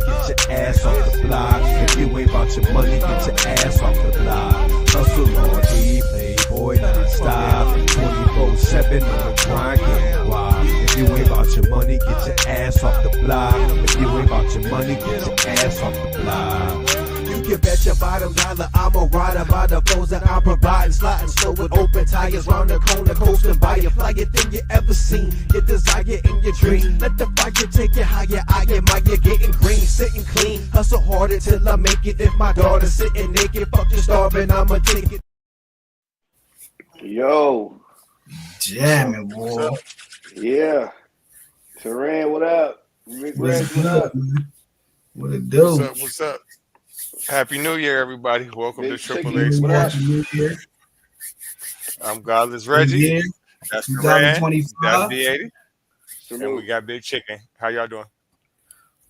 get your ass off the block. If you ain't about your money, get your ass off the block. Hustle all day, playboy non-stop. 24/7 on the grind, getting wild. If you ain't about your money, get your ass off the block. If you ain't about your money, get your ass off the block. You can bet your bottom dollar I'm a rider by the foes that I'm providing. Sliding slow with open tires round the corner, coasting by a flyer thing you ever seen. Your desire in your dream. Let the fire take you higher. I admire getting green, sitting clean. Hustle hard until I make it. If my daughter's sitting naked, fuck you starving, I'ma take it. Yo. Jamming, boy. Yeah. Teran, what up? Rick Reg, what up? Man? What it do? What's up? Happy New Year, everybody. Welcome Big to Triple Chicken, A what up? Sports. I'm Godless Reggie. Yeah. That's Teran. 2025. That's D80. And Salute. we got Big Chicken. How y'all doing?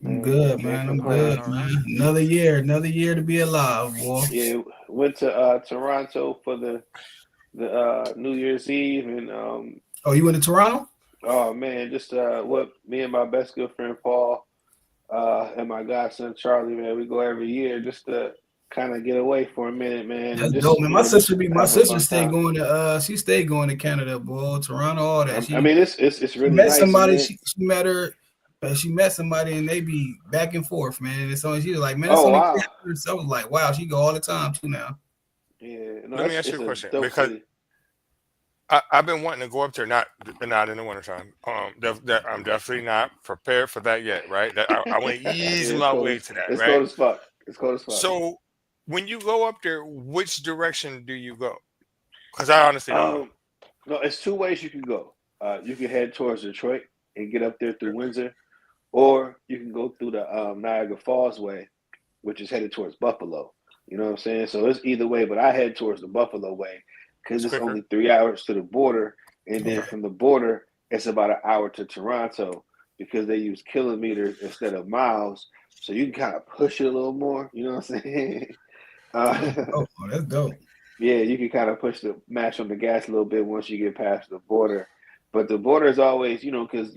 I'm good, man. I'm good, man. Another year to be alive, boy. Yeah, went to Toronto for the New Year's Eve, and Oh, you went to Toronto? oh man, just what me and my best good friend Paul and my godson Charlie, man, we go every year just to kind of get away for a minute, man. That's Just, dope, man. My you know, sister stayed going to she stayed going to Canada, boy, Toronto, all that. I mean, it's She really met nice. somebody. Man. She met her. She met somebody and they be back and forth, man. And so she was like, man, Oh, it's only wow. 3 hours. So I was like, wow, she go all the time too now. Yeah, no, Let me it's ask you a a question, dope because city. I've been wanting to go up there, not in the wintertime. I'm definitely not prepared for that yet, right? That I want to ease Yeah, my way to that, It's right? cold as fuck. It's cold as fuck. So when you go up there, which direction do you go? Because I honestly don't know. No, it's 2 ways you can go. You can head towards Detroit and get up there through Windsor, or you can go through the Niagara Falls way, which is headed towards Buffalo. You know what I'm saying? So it's either way, but I head towards the Buffalo way because it's quicker. only 3 hours to the border, and then from the border, it's about an hour to Toronto because they use kilometers instead of miles, so you can kind of push it a little more. You know what I'm saying? Oh, that's dope. Yeah, you can kind of push the mash on the gas a little bit once you get past the border, but the border is always, because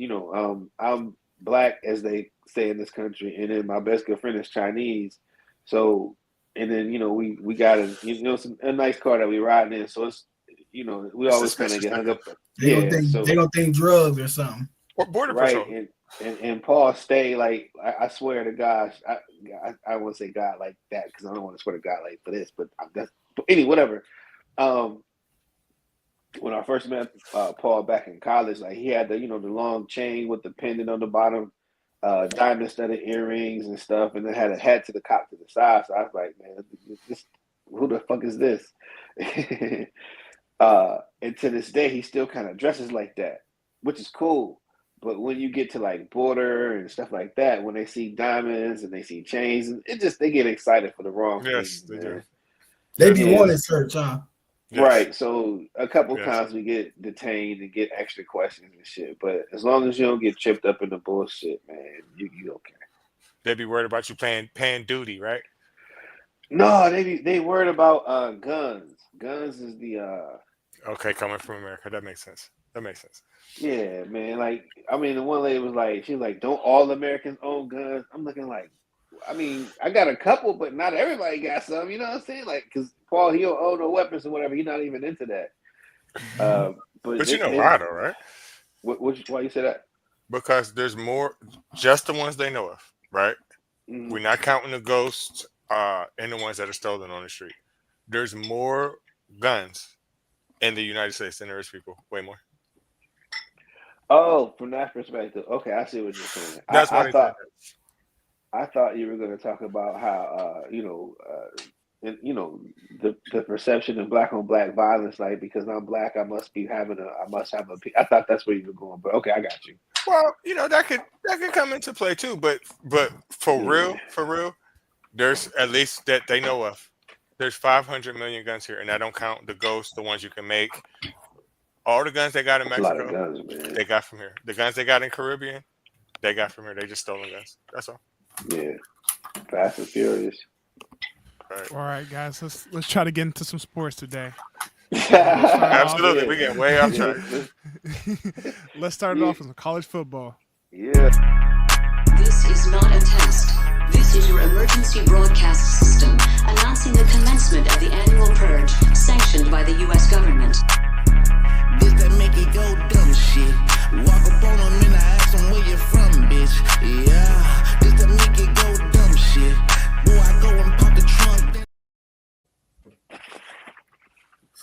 I'm black, as they say in this country, and then my best good friend is Chinese, so and then we got a nice car that we riding in, so it's we always kind of get hung up. They gonna think drugs or something. Or border Right, patrol. and Paul stay like I swear to God, I won't say God like that because I don't want to swear to God like for this, but anyway, whatever. When I first met Paul back in college, like he had the the long chain with the pendant on the bottom, diamond studded earrings and stuff, and then had a hat to the cop to the side. So I was like, man, who the fuck is this? And to this day, he still kind of dresses like that, which is cool. But when you get to like border and stuff like that, when they see diamonds and they see chains, they get excited for the wrong Yes, things. they Man. do. They be Yes. wanting search, huh? Yes. Right. So a couple Yes. times we get detained and get extra questions and shit. But as long as you don't get tripped up in the bullshit, man, you okay. They be worried about you paying duty, right? No, they worried about guns. Guns is the Okay, coming from America, that makes sense. yeah, man. Like, I mean, the one lady was like, she was like, don't all Americans own guns? I'm looking like, I mean, I got a couple, but not everybody got some. You know what I'm saying? Like, because Paul, he don't own no weapons or whatever. He's not even into that. But you know why, though, right? Why you say that? Because there's more, just the ones they know of, right? Mhm. We're not counting the ghosts and the ones that are stolen on the street. There's more guns in the United States than there is people. Way more. Oh, from that perspective, okay, I see what you're saying. That's why I thought you were going to talk about how the perception of black on black violence, like because I'm black, I must have a. I thought that's where you were going, but okay, I got you. Well, that could come into play too, but for real, there's at least that they know of. There's 500 million guns here, and I don't count the ghosts, the ones you can make. All the guns they got in That's a lot Mexico, of guns, man. they got from here. The guns they got in Caribbean, they got from here. They just stolen guns. That's all. Yeah, Fast and Furious. All right, guys, let's try to get into some sports today. Absolutely, we get way off track. Let's start it off with some college football. Yeah. This is not a test.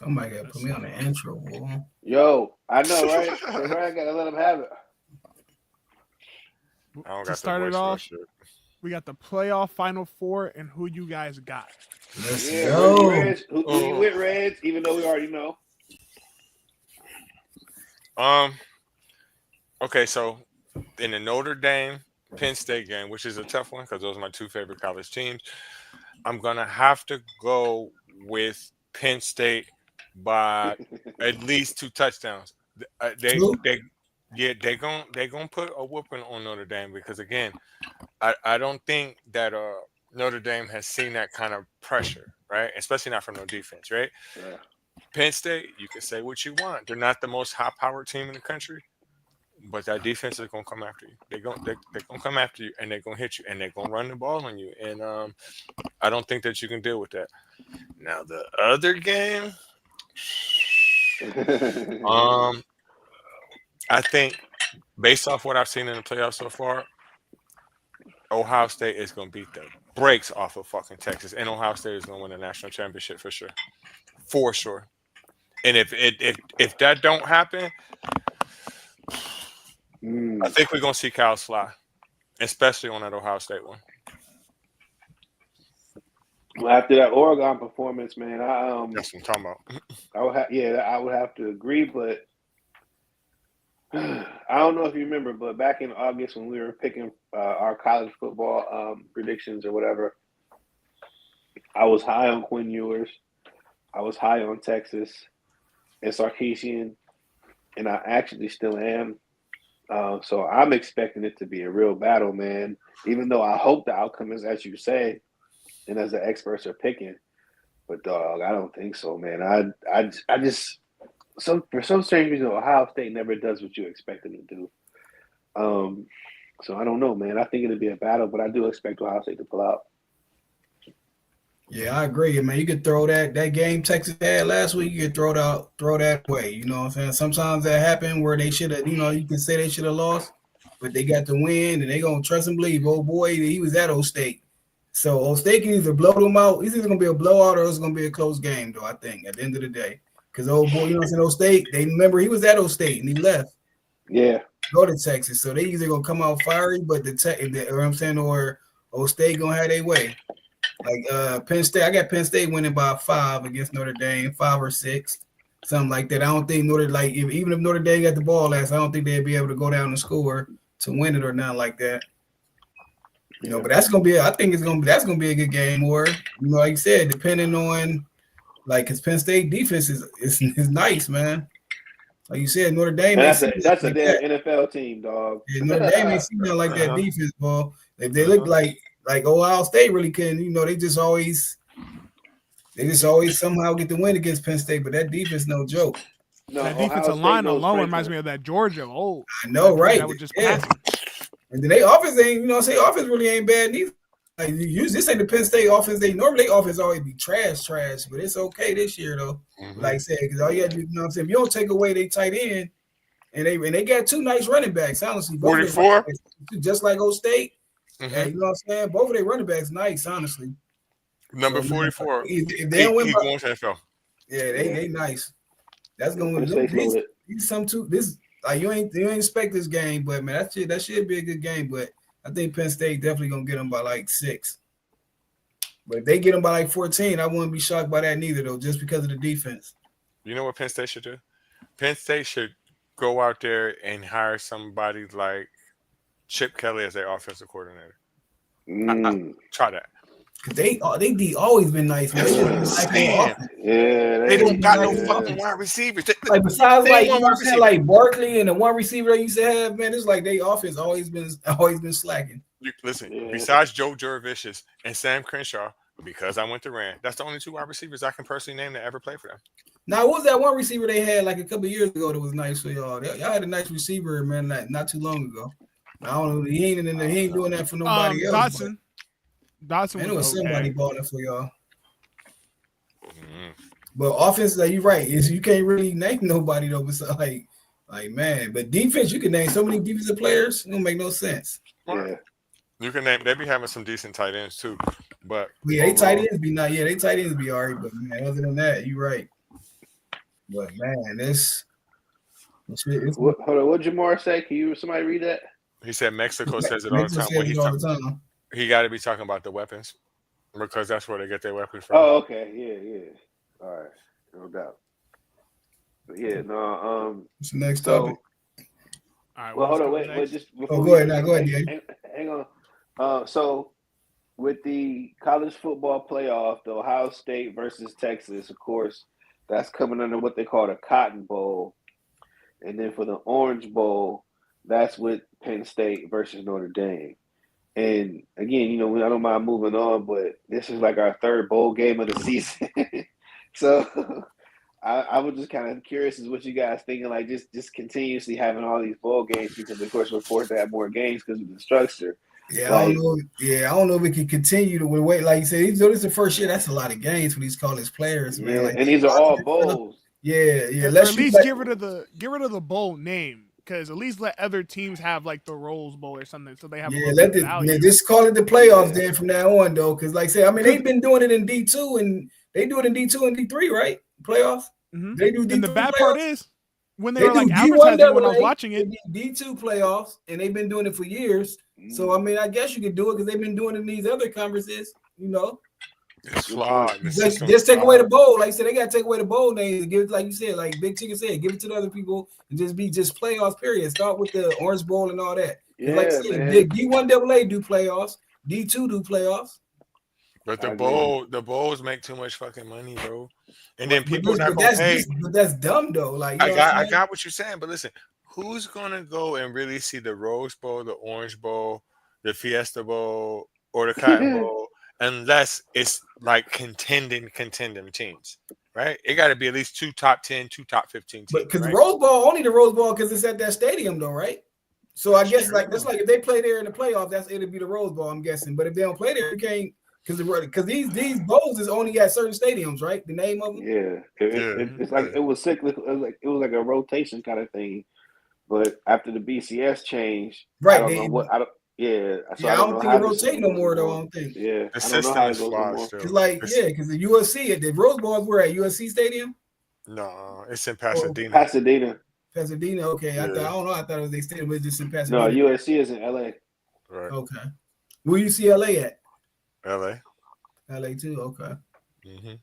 Somebody got to put me on the intro, boy. Yo, I know, right? I gotta let him have it. I don't To got start the it voice for that off, shit. we got the playoff Final Four and who you guys got. Let's Yeah, go. Reds. Who you with, Reds? Even though we already know. Okay, so in the Notre Dame Penn State game, which is a tough one because those are my two favorite college teams, I'm gonna have to go with Penn State by at least 2 touchdowns. They gonna put a whooping on Notre Dame because again, I don't think that Notre Dame has seen that kind of pressure, right? Especially not from no defense, right? Yeah. Penn State, you can say what you want. They're not the most high-powered team in the country, but that defense is gonna come after you. They're gonna come after you, and they're gonna hit you, and they're gonna run the ball on you. And I don't think that you can deal with that. Now the other game, I think based off what I've seen in the playoffs so far, Ohio State is gonna beat the brakes off of fucking Texas, and Ohio State is gonna win the national championship for sure. For sure. And if that don't happen, I think we're gonna see cows fly, especially on that Ohio State one. Well, after that Oregon performance, man, That's what I'm talking about. I would have to agree, but I don't know if you remember, but back in August when we were picking our college football predictions or whatever, I was high on Quinn Ewers, I was high on Texas and Sarkisian, and I actually still am. So I'm expecting it to be a real battle, man. Even though I hope the outcome is as you say, and as the experts are picking, but dog, I don't think so, man. I just for some strange reason, Ohio State never does what you expect them to do. So I don't know, man. I think it'll be a battle, but I do expect Ohio State to pull out. Yeah, I agree, man. You could throw that game Texas had last week. You could throw that away. You know what I'm saying? Sometimes that happened where they should have. You can say they should have lost, but they got the win, and they gonna trust and believe. Oh boy, he was at Old State, so Old State can either blow them out. It's either gonna be a blowout or it's gonna be a close game, though. I think at the end of the day, because old boy, Old State. They remember he was at Old State and he left. Yeah, go to Texas, so they either gonna come out fiery, but or Old State gonna have their way. Like Penn State, I got Penn State winning by 5 against Notre Dame, 5 or 6, something like that. I don't think even if Notre Dame got the ball last, I don't think they'd be able to go down and score to win it or nothing like that. But that's gonna be. I think that's gonna be a good game. Or like you said, depending on because Penn State defense is nice, man. Like you said, Notre Dame. That's a damn NFL team, dog. Yeah, Notre Dame ain't seen nothing like that defense, ball. They look like Ohio State really couldn't. They just always somehow get the win against Penn State, but that defense no joke. No, that defensive line alone reminds me of that Georgia. I know, right? That would just pass. And then they offense ain't, offense really ain't bad neither. Like this ain't the Penn State offense. Normally offense always be trash, but it's okay this year though. Mm-hmm. Like I said, because all you got to do, what I'm saying, if you don't take away they tight end, and they got 2 nice running backs, honestly. 44, just like Old State. Mm-hmm. And you know what I'm saying? Both of their running backs nice, honestly. Number 44. If they don't win, he's going to NFL. Yeah, they nice. That's going to this. Like you ain't expect this game, but man, that should be a good game. But I think Penn State definitely gonna get them by 6. But if they get them by 14, I wouldn't be shocked by that neither, though, just because of the defense. You know what Penn State should do? Penn State should go out there and hire somebody like Chip Kelly as their offensive coordinator. Try that. They always been nice, man. They don't got no fucking wide receivers. Besides Barkley and the one receiver they used to have, man, it's like they offense always been slacking. Listen, besides Joe Jurevicius and Sam Crenshaw, because I went to Rand, that's the only 2 wide receivers I can personally name that ever played for them. Now, what was that one receiver they had a couple of years ago that was nice for y'all? Y'all had a nice receiver, man, not too long ago. I don't know. He ain't doing that for nobody else. Dotson man, it was somebody balling for y'all. Mm-hmm. But offense, you're right. You can't really name nobody though. Besides, like man, but defense, you can name so many defensive players. It don't make no sense. Yeah. You can name. They be having some decent tight ends too, but they tight ends be not. Yeah, they tight ends be alright. But man, other than that, you're right. But man, it's Hold on, what Jamar say? Can you somebody read that? He said Mexico says it all the Mexico time. says When it all the time. he got to be talking about the weapons because that's where they get their weapons from. Oh, okay, yeah. All right, no doubt. But yeah, no. What's the next So, topic? All right. well, hold on, what's wait, next? just Oh, before go ahead. Now, go ahead, Danny. hang on. So, with the college football playoff, the Ohio State versus Texas, of course, that's coming under what they call the Cotton Bowl, and then for the Orange Bowl, that's with Penn State versus Notre Dame. And again, you know, I don't mind moving on, but this is like our third bowl game of the season. So I was just kind of curious as what you guys thinking, like just continuously having all these bowl games because of course we're forced to have more games because of the structure. Yeah, Like- I don't know. Yeah, I don't know if we can continue to wait. Like you said, this is the first year. That's a lot of games for these college players, man. Yeah, Like, and these are all bowls. yeah. Or Let's at least get rid of the bowl name, because at least let other teams have like the Rose Bowl or something, so they have. Yeah, a let little value. just call it the playoffs Yeah. then from now on, though. Because like I said, I mean they've been doing it in D2 and they do it in D2 and D3, right? Playoffs. Mhm. They do D3 And the bad playoffs. part is when they They were like do advertising when I was D1AA, watching it. they do D2 playoffs, and they've been doing it for years. So I mean, I guess you could do it because they've been doing it in these other conferences. You know, It's flawed. The just system's take away the flawed. bowl. Like I said, they gotta take away the bowl names and give it, like you said, like Big Chicken said, give it to the other people and just be playoffs. Period. Start with the Orange Bowl and all that. Yeah, Like I said, man. D1AA do playoffs, D2 do playoffs. But I the bowls make too much fucking money, bro. And then people but not gonna pay. that's dumb though. Like you know I got what you're saying, but listen, who's gonna go and really see the Rose Bowl, the Orange Bowl, the Fiesta Bowl, or the Cotton Bowl unless it's like contending teams, right? It got to be at least 2 top 10, 2 top 15 teams. But because right? the Rose Bowl, only the Rose Bowl because it's at that stadium though, right? So I guess like that's like if they play there in the playoffs, it'll be the Rose Bowl, I'm guessing. But if they don't play there, you can't because these bowls is only at certain stadiums, right? The name of them. Yeah, it's like it was cyclical. It was like a rotation kind of thing. But after the BCS change, Right, I don't they- know what I don't. Yeah, so Yeah, I don't know think how it the rotate system no goes more though. I anymore. don't think. Yeah, The I don't know system how it is goes flawed anymore. still. Cause like because the USC, the Rose Bowls were at USC Stadium, No, it's in Pasadena. Pasadena. Pasadena. Okay, I Yeah. don't know. I thought it was their stadium, but it's just in No, Pasadena. USC is in LA. Right, Okay, where UCLA at? LA. LA too. Okay. hmm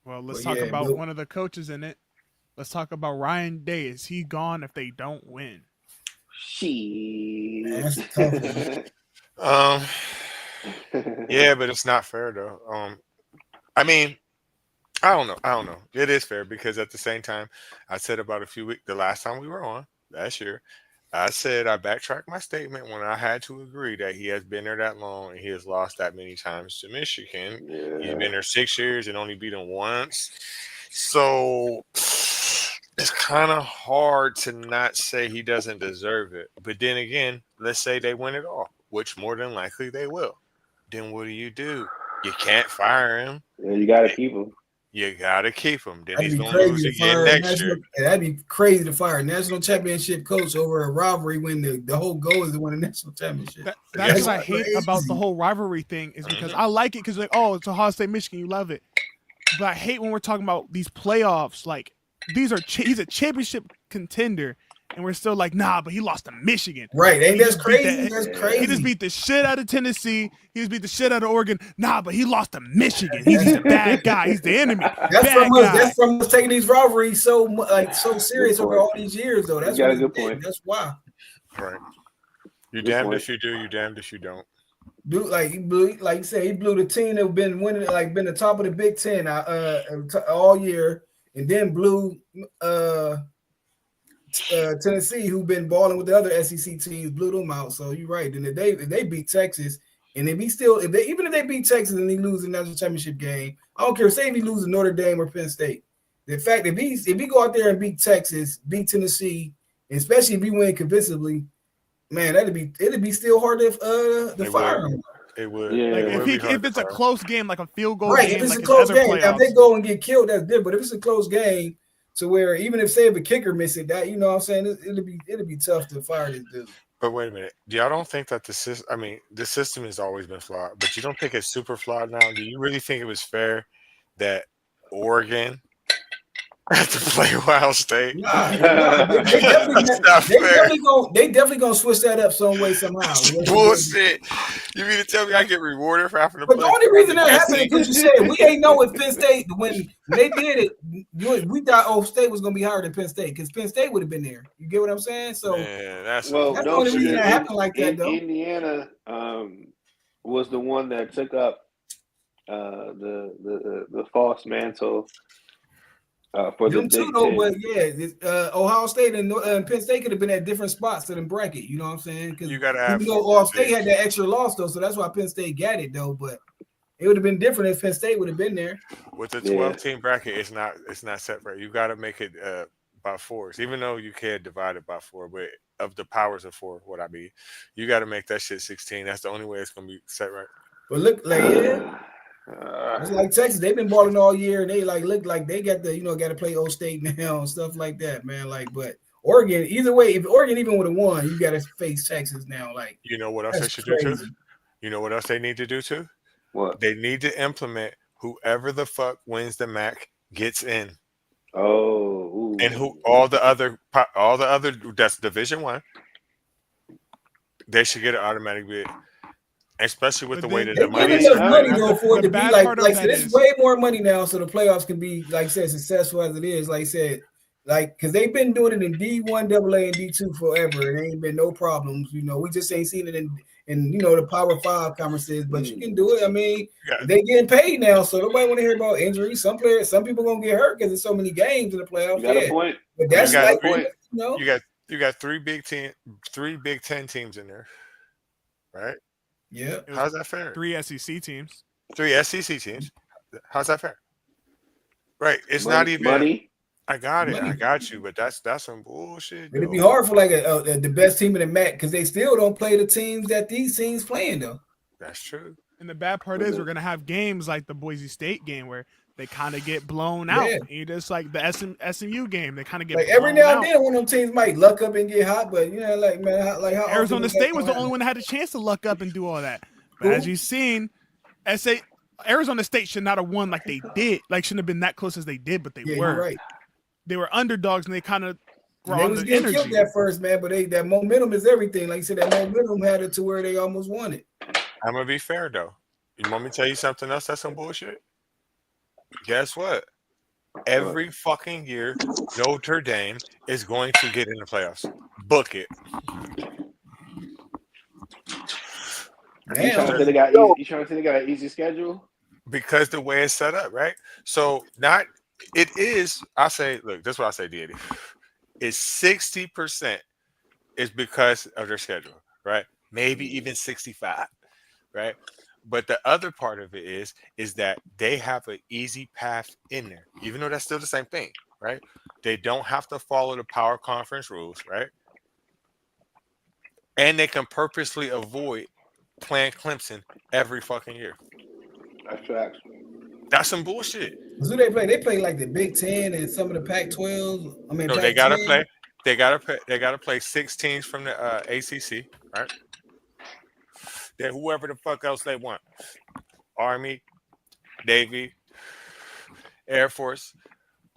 Well, let's Well, talk yeah, about but- one of the coaches in it. Let's talk about Ryan Day. Is he gone if they don't win? Shit. That's tough, Yeah, but it's not fair though. I mean, I don't know. It is fair because at the same time, I said about the last time we were on last year, I said I backtracked my statement when I had to agree that he has been there that long and he has lost that many times to Michigan. He's Yeah. been there 6 years and only beat them once. So it's kind of hard to not say he doesn't deserve it. But then again, let's say they win it all, which more than likely they will. Then what do? You can't fire him. Yeah, you got to keep them. You got to keep him. Then That'd he's be going to lose crazy to again fire next year. that'd be crazy to fire a national championship coach over a rivalry when the whole goal is to win a national championship. That's That's what I hate about the crazy. whole rivalry thing is because Mhm. I like it because like, oh, it's Ohio State, Michigan, you love it. But I hate when we're talking about these playoffs. Like he's a championship contender, and we're still like, nah, but he lost to Michigan. Right? Ain't He that's just beat crazy? that- That's he crazy. He just beat the shit out of Tennessee. He just beat the shit out of Oregon. Nah, but he lost to Michigan. He's a bad guy. He's the enemy. That's Bad from us. guy. That's from us taking these rivalries so serious Good over point. all these years, though. That's got what a good it did. point. That's why. Right. You Good damned point. if you do, you damned if you don't. Dude, like he blew, like you said, he blew the team that been winning, like been the top of the Big Ten all year, and then blew Tennessee, who been balling with the other SEC teams, blew them out. So you're right. Then if they beat Texas, and even if they beat Texas and they lose the national championship game, I don't care. Say if he loses Notre Dame or Penn State. The fact if he go out there and beat Texas, beat Tennessee, and especially if he win convincingly, man, it'd be still hard to It fire would. him. It would. Yeah. Like It would be hard if it's to a fire. close game, like a field goal Right, game, if it's like a in close other game, now if playoffs. they go and get killed, that's different. But if it's a close game, to where even if say if a kicker miss it, that you know what I'm saying, it'll be tough to fire this dude. But wait a minute. Y'all don't think that the system? I mean, the system has always been flawed, but you don't think it's super flawed now? Do you really think it was fair that Oregon have to play Ohio State. Nah, they That's not definitely gonna switch that up some way somehow. Bullshit. You mean to tell me I get rewarded for having to But play? the only reason that SEC? happened is because you said we ain't know if Penn State when they did it, we thought Ohio State was gonna be higher than Penn State because Penn State would have been there. You get what I'm saying? So Man, that's Well, that's the don't only reason forget, that happened like that, though. Indiana was the one that took up the false mantle for the Them Big too, though, Ten. but yeah, Ohio State and Penn State could have been at different spots to the bracket. You know what I'm saying? Because you gotta have even though Ohio State had that extra loss, though, so that's why Penn State got it, though. But it would have been different if Penn State would have been there. with the 12-team bracket. It's not separate. You got to make it by fours, even though you can divide it by four. But of the powers of four, what I mean, you got to make that shit 16. That's the only way it's gonna be set right. But look, like it's like Texas. They've been balling all year, and they look like they got got to play O State now and stuff like that, man. Like, but Oregon, either way, if Oregon even would have won, you got to face Texas now. Like, you know what else they should do too? You know what else they need to do too? What? They need to implement whoever the fuck wins the MAC gets in. Oh, and who all the other that's Division I. They should get an automatic bid. Especially with the way that the money is money though for it to be like there's way more money now, so the playoffs can be like I said successful as it is. Like I said, like because they've been doing it in D1, AA, and D2 forever, and there ain't been no problems. We just ain't seen it in the Power 5 conferences, but you can do it. I mean, they getting paid now, so nobody want to hear about injuries. Some people gonna get hurt because there's so many games in the playoffs. You got a point. But that's like you got three Big Ten teams in there, right? Yeah. How's that fair? 3 SEC teams. 3 SEC teams. How's that fair? Right. It's money, not even money. I got it. I got you. But that's some bullshit. It'd be hard for like the best team in the MAC because they still don't play the teams that these teams playing though. That's true. And the bad part is we're gonna have games like the Boise State game where they kind of get blown out. Yeah. And you just like the SMU game, they kind of get like blown every now out. and then one of them teams might luck up and get hot, but like man, like how Arizona State was the only one that had a chance to luck up and do all that. But as you've seen, Arizona State should not have won like they did. Like shouldn't have been that close as they did, but they were. You're right. They were underdogs and they kind of were They on was the getting energy. killed that first, man, but that momentum is everything. Like you said, that momentum had it to where they almost won it. I'm gonna be fair though. You want me to tell you something else that's some bullshit? Guess what? Every fucking year, Notre Dame is going to get in the playoffs. Book it. You trying to say they got an easy schedule? Because the way it's set up, right? So I say, look, this is what I say, Deity. It's 60% is because of their schedule, right? Maybe even 65, right? But the other part of it is that they have an easy path in there, even though that's still the same thing, right? They don't have to follow the power conference rules, right? And they can purposely avoid playing Clemson every fucking year. That's facts. That's some bullshit. So they play like the Big Ten and some of the Pac-12. I mean, No, they gotta play. They gotta play 6 teams from the ACC, right? Then whoever the fuck else they want, Army, Navy, Air Force,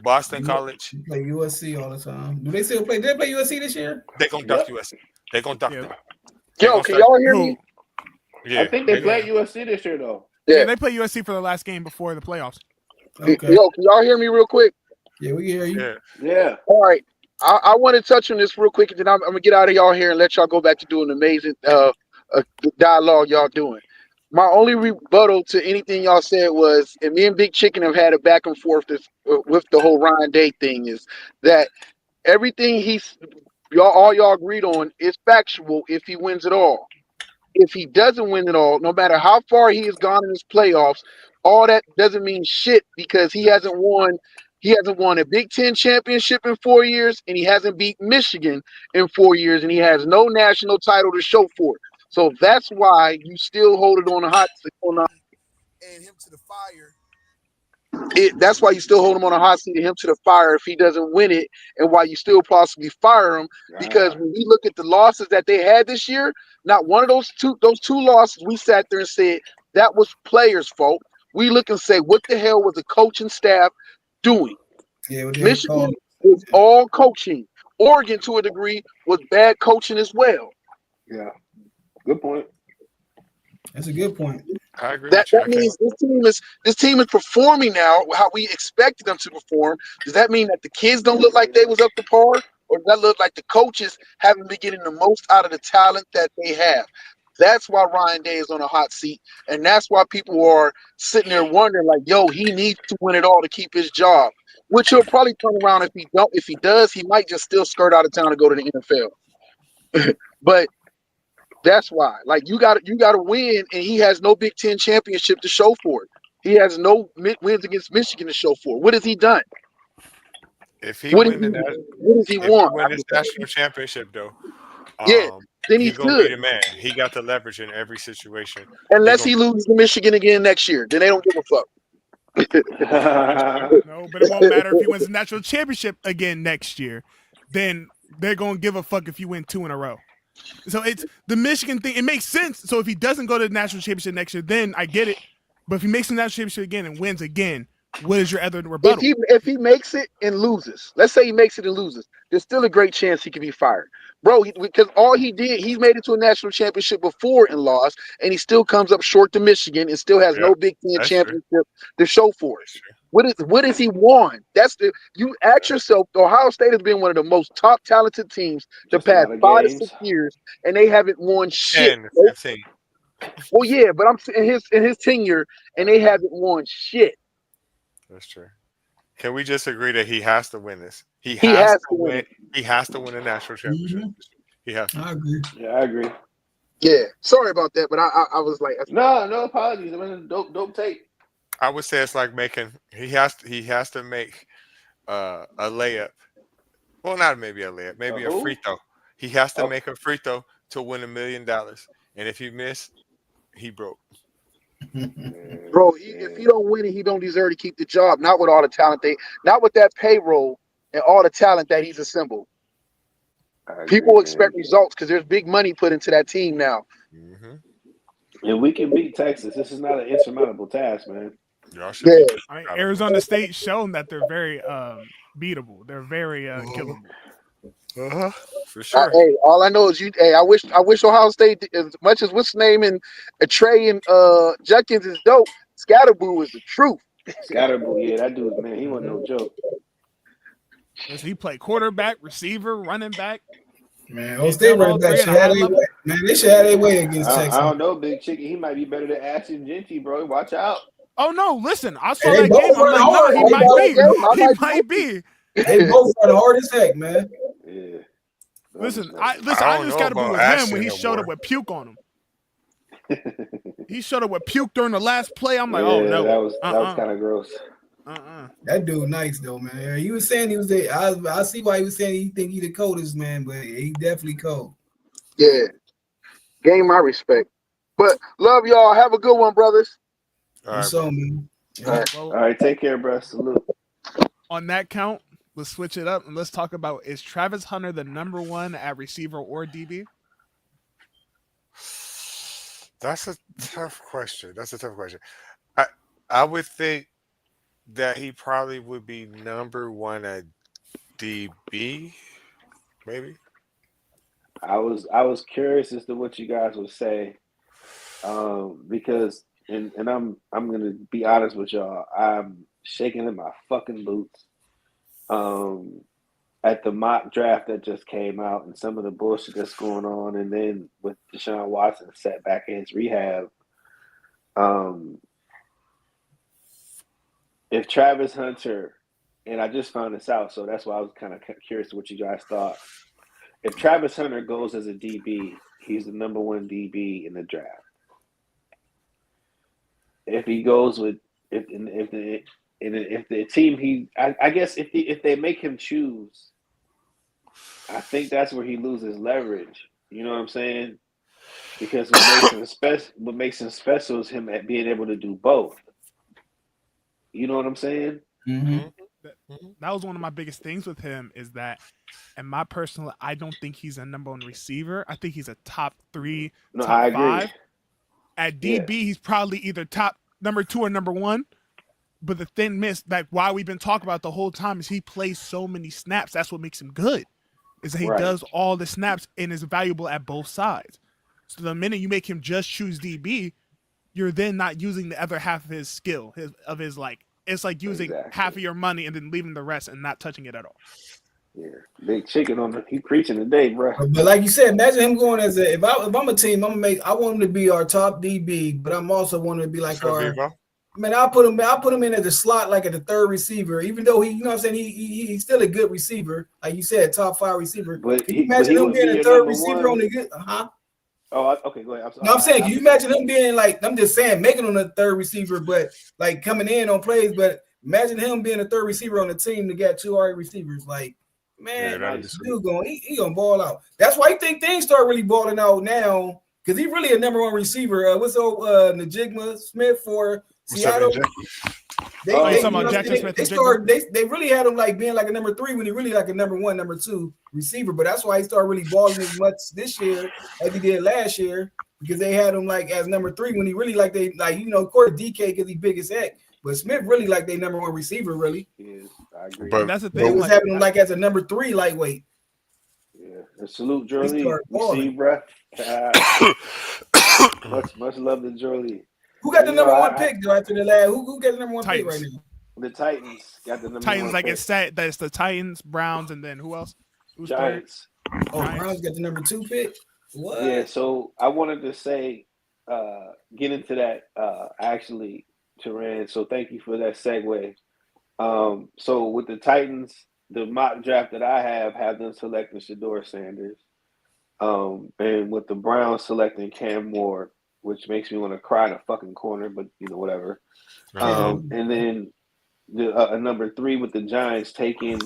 Boston College. They play USC all the time. Do they still play? Did they play USC this year? They gonna duck USC. They gonna duck them. Yo, can y'all hear me? Yeah, I think they played USC this year though. Yeah, they play USC for the last game before the playoffs. Okay. Yo, can y'all hear me real quick? Yeah, we can hear you. Yeah. All right. I want to touch on this real quick, and then I'm gonna get out of y'all here and let y'all go back to doing amazing dialogue y'all doing. My only rebuttal to anything y'all said was, and me and Big Chicken have had a back and forth with the whole Ryan Day thing, is that everything y'all agreed on is factual if he wins it all. If he doesn't win it all, no matter how far he has gone in his playoffs, all that doesn't mean shit because he hasn't won a Big Ten championship in 4 years, and he hasn't beat Michigan in 4 years, and he has no national title to show for it. So that's why you still hold it on a hot seat and him to the fire. That's why you still hold him on a hot seat and him to the fire if he doesn't win it, and why you still possibly fire him. Because when we look at the losses that they had this year, not one of those two losses, we sat there and said that was players' fault. We look and say, what the hell was the coaching staff doing? Yeah, what they Michigan call was all coaching. Oregon, to a degree, was bad coaching as well. Yeah. Good point. that's a good point. I agree That with you. I means can't. this team is performing now how we expected them to perform. Does that mean that the kids don't look like they was up to par, or does that look like the coaches haven't been getting the most out of the talent that they have? That's why Ryan Day is on a hot seat, and that's why people are sitting there wondering, like, "Yo, he needs to win it all to keep his job." Which he'll probably turn around if he don't. If he does, he might just still skirt out of town and go to the NFL. But that's why. Like you got to win, and he has no Big Ten championship to show for it. He has no wins against Michigan to show for it. What has he done? If he What win does he if he want? win this national championship, though, Yeah, then he's he's gonna be good. the man. He got the leverage in every situation. Unless He he loses to Michigan again next year, then they don't give a fuck. No, but it won't matter if he wins the national championship again next year. Then they're gonna give a fuck if you win 2 in a row. So it's the Michigan thing. It makes sense. So if he doesn't go to the national championship next year, then I get it. But if he makes the national championship again and wins again, what is your other rebuttal? If he makes it and loses, let's say he makes it and loses, there's still a great chance he could be fired, bro. Because all he did, he's made it to a national championship before and lost, and he still comes up short to Michigan and still has no Big Ten that's championship to show for it. That's true. What is he won? That's the you ask yourself. Ohio State has been one of the most top talented teams the Just a past lot of 5 to games. 6 years, and they haven't won shit. 10, bro. 15. Well, yeah, but I'm in his tenure, and they haven't won shit. That's true. Can we just agree that he has to win this? He has has to to win win. it. He has to win a national championship. He has to. I agree. Yeah, I agree. Yeah, sorry about that, but I was like, No apologies. I mean, dope tape. I would say it's like making. He has to make a layup. Well, not maybe a layup. Maybe a free throw. He has to make a free throw to win $1 million. And if he miss, he broke. bro, if he don't win it, he don't deserve to keep the job. Not with all the talent not with that payroll and all the talent that he's assembled. People expect results because there's big money put into that team now. Mm-hmm. And we can beat Texas. This is not an insurmountable task, man. Y'all should Yeah. be- I mean, Arizona State shown that they're very beatable. They're very killable. For sure. Hey, all I know is I wish Ohio State, as much as what's name and Trey and Judkins is dope. Scatterboo is the truth. Scatterboo, yeah, that dude, man, he wasn't no joke. He played quarterback, receiver, running back. Man, Ohio State running back should have their way. Man, they should have their way against Texas. I don't know, Big Chicken. He might be better than Ashton Genty, bro. Watch out. Oh no! Listen, I saw They that both game. I'm run like, hard. no, he might be. They both run hard as heck, man. Yeah. Listen, I I don't just know got to be about with him Ashton when he no showed up more. with puke on him. He showed up with puke during the last play. I'm like, Yeah, oh no, that was kind of gross. That dude nice though, man. He was saying he was there. I see why he was saying he think he the coldest, man, but he definitely cold. Yeah. Gain my respect. But love y'all. Have a good one, brothers. All right, So, man. All right, take care, bro. Salute. On that count, let's switch it up and let's talk about, is Travis Hunter the number one at receiver or DB? That's a tough question. I would think that he probably would be number one at DB, maybe. I was curious as to what you guys would say, because and I'm gonna be honest with y'all. I'm shaking in my fucking boots. At the mock draft that just came out and some of the bullshit that's going on, and then with Deshaun Watson set back in his rehab. If Travis Hunter, and I just found this out, so that's why I was kind of curious what you guys thought. If Travis Hunter goes as a DB, he's the number one DB in the draft. If he goes with if the team I guess if they make him choose, I think that's where he loses leverage. You know what I'm saying? Because what makes him special is him at being able to do both. You know what I'm saying? Mm-hmm. That was one of my biggest things with him, is that, in my personal, I don't think he's a number one receiver. I think he's a top 3, No, top I agree. 5. At DB, he's probably either top number 2 or number 1. But the thing like why we've been talking about the whole time is he plays so many snaps. That's what makes him good. Is that he Right. does all the snaps and is valuable at both sides. So the minute you make him just choose DB, you're then not using the other half of his skill, his like it's like using Exactly. half of your money and then leaving the rest and not touching it at all. Yeah, big chicken on the. He preaching today, bro. But like you said, imagine him going as if I'm a team, I want him to be our top DB, but I'm also wanting to be like So, our. Devo? I mean, I'll put him in at the slot, like at the third receiver, even though he, you know what I'm saying, he's still a good receiver, like you said, top 5 receiver. But Can he- you imagine but he him would being be a your third number receiver one. on the good? Okay, go ahead. No, I'm saying, can you imagine him being like, I'm just saying, making him a third receiver, but like coming in on plays, but imagine him being a third receiver on the team to get 2 already receivers. Like, man, Yeah, that'd be this sweet. dude he gonna ball out. That's why you think things start really balling out now, because he really a number 1 receiver. What's Najigma Smith for What's up, Seattle? NJ? They really had him like being like a number 3 when he really like a number 1, number 2 receiver. But that's why he started really balling as much this year as he did last year, because they had him like as number 3 when he really like of course DK because he big as heck, but Smith really like their number 1 receiver really. Yeah, I agree. But- And that's the They thing. was having him like as a number 3 lightweight. Yeah, and salute They Jorlee. start You balling. see, bro. Much love to Jorlee. Who got the You number know, 1 pick though after the last? Who got the number 1 pick Titans. right now? The Titans got the number Titans, 1 like pick. it's set. That's the Titans, Browns, and then who else? Who's third? Giants. Oh, Giants. Browns got the number 2 pick. What? Yeah, so I wanted to say, get into that actually, Teran. So thank you for that segue. So with the Titans, the mock draft that I have them selecting Shedeur Sanders, and with the Browns selecting Cam Moore, which makes me want to cry in a fucking corner, but whatever. And then the number 3 with the Giants taking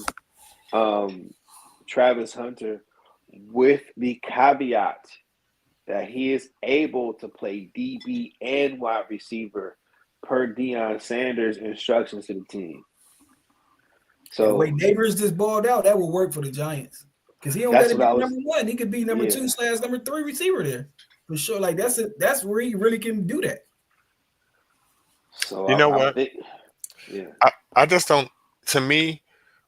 Travis Hunter, with the caveat that he is able to play DB and wide receiver per Deion Sanders' instructions to the team. The So way Neighbors just balled out, that will work for the Giants. Because he don't That's got to be what I was- number 1. He could be number Yeah. 2 / number 3 receiver there. For sure. Like that's where he really can do that. So You know I what? think- yeah. I just don't. To me,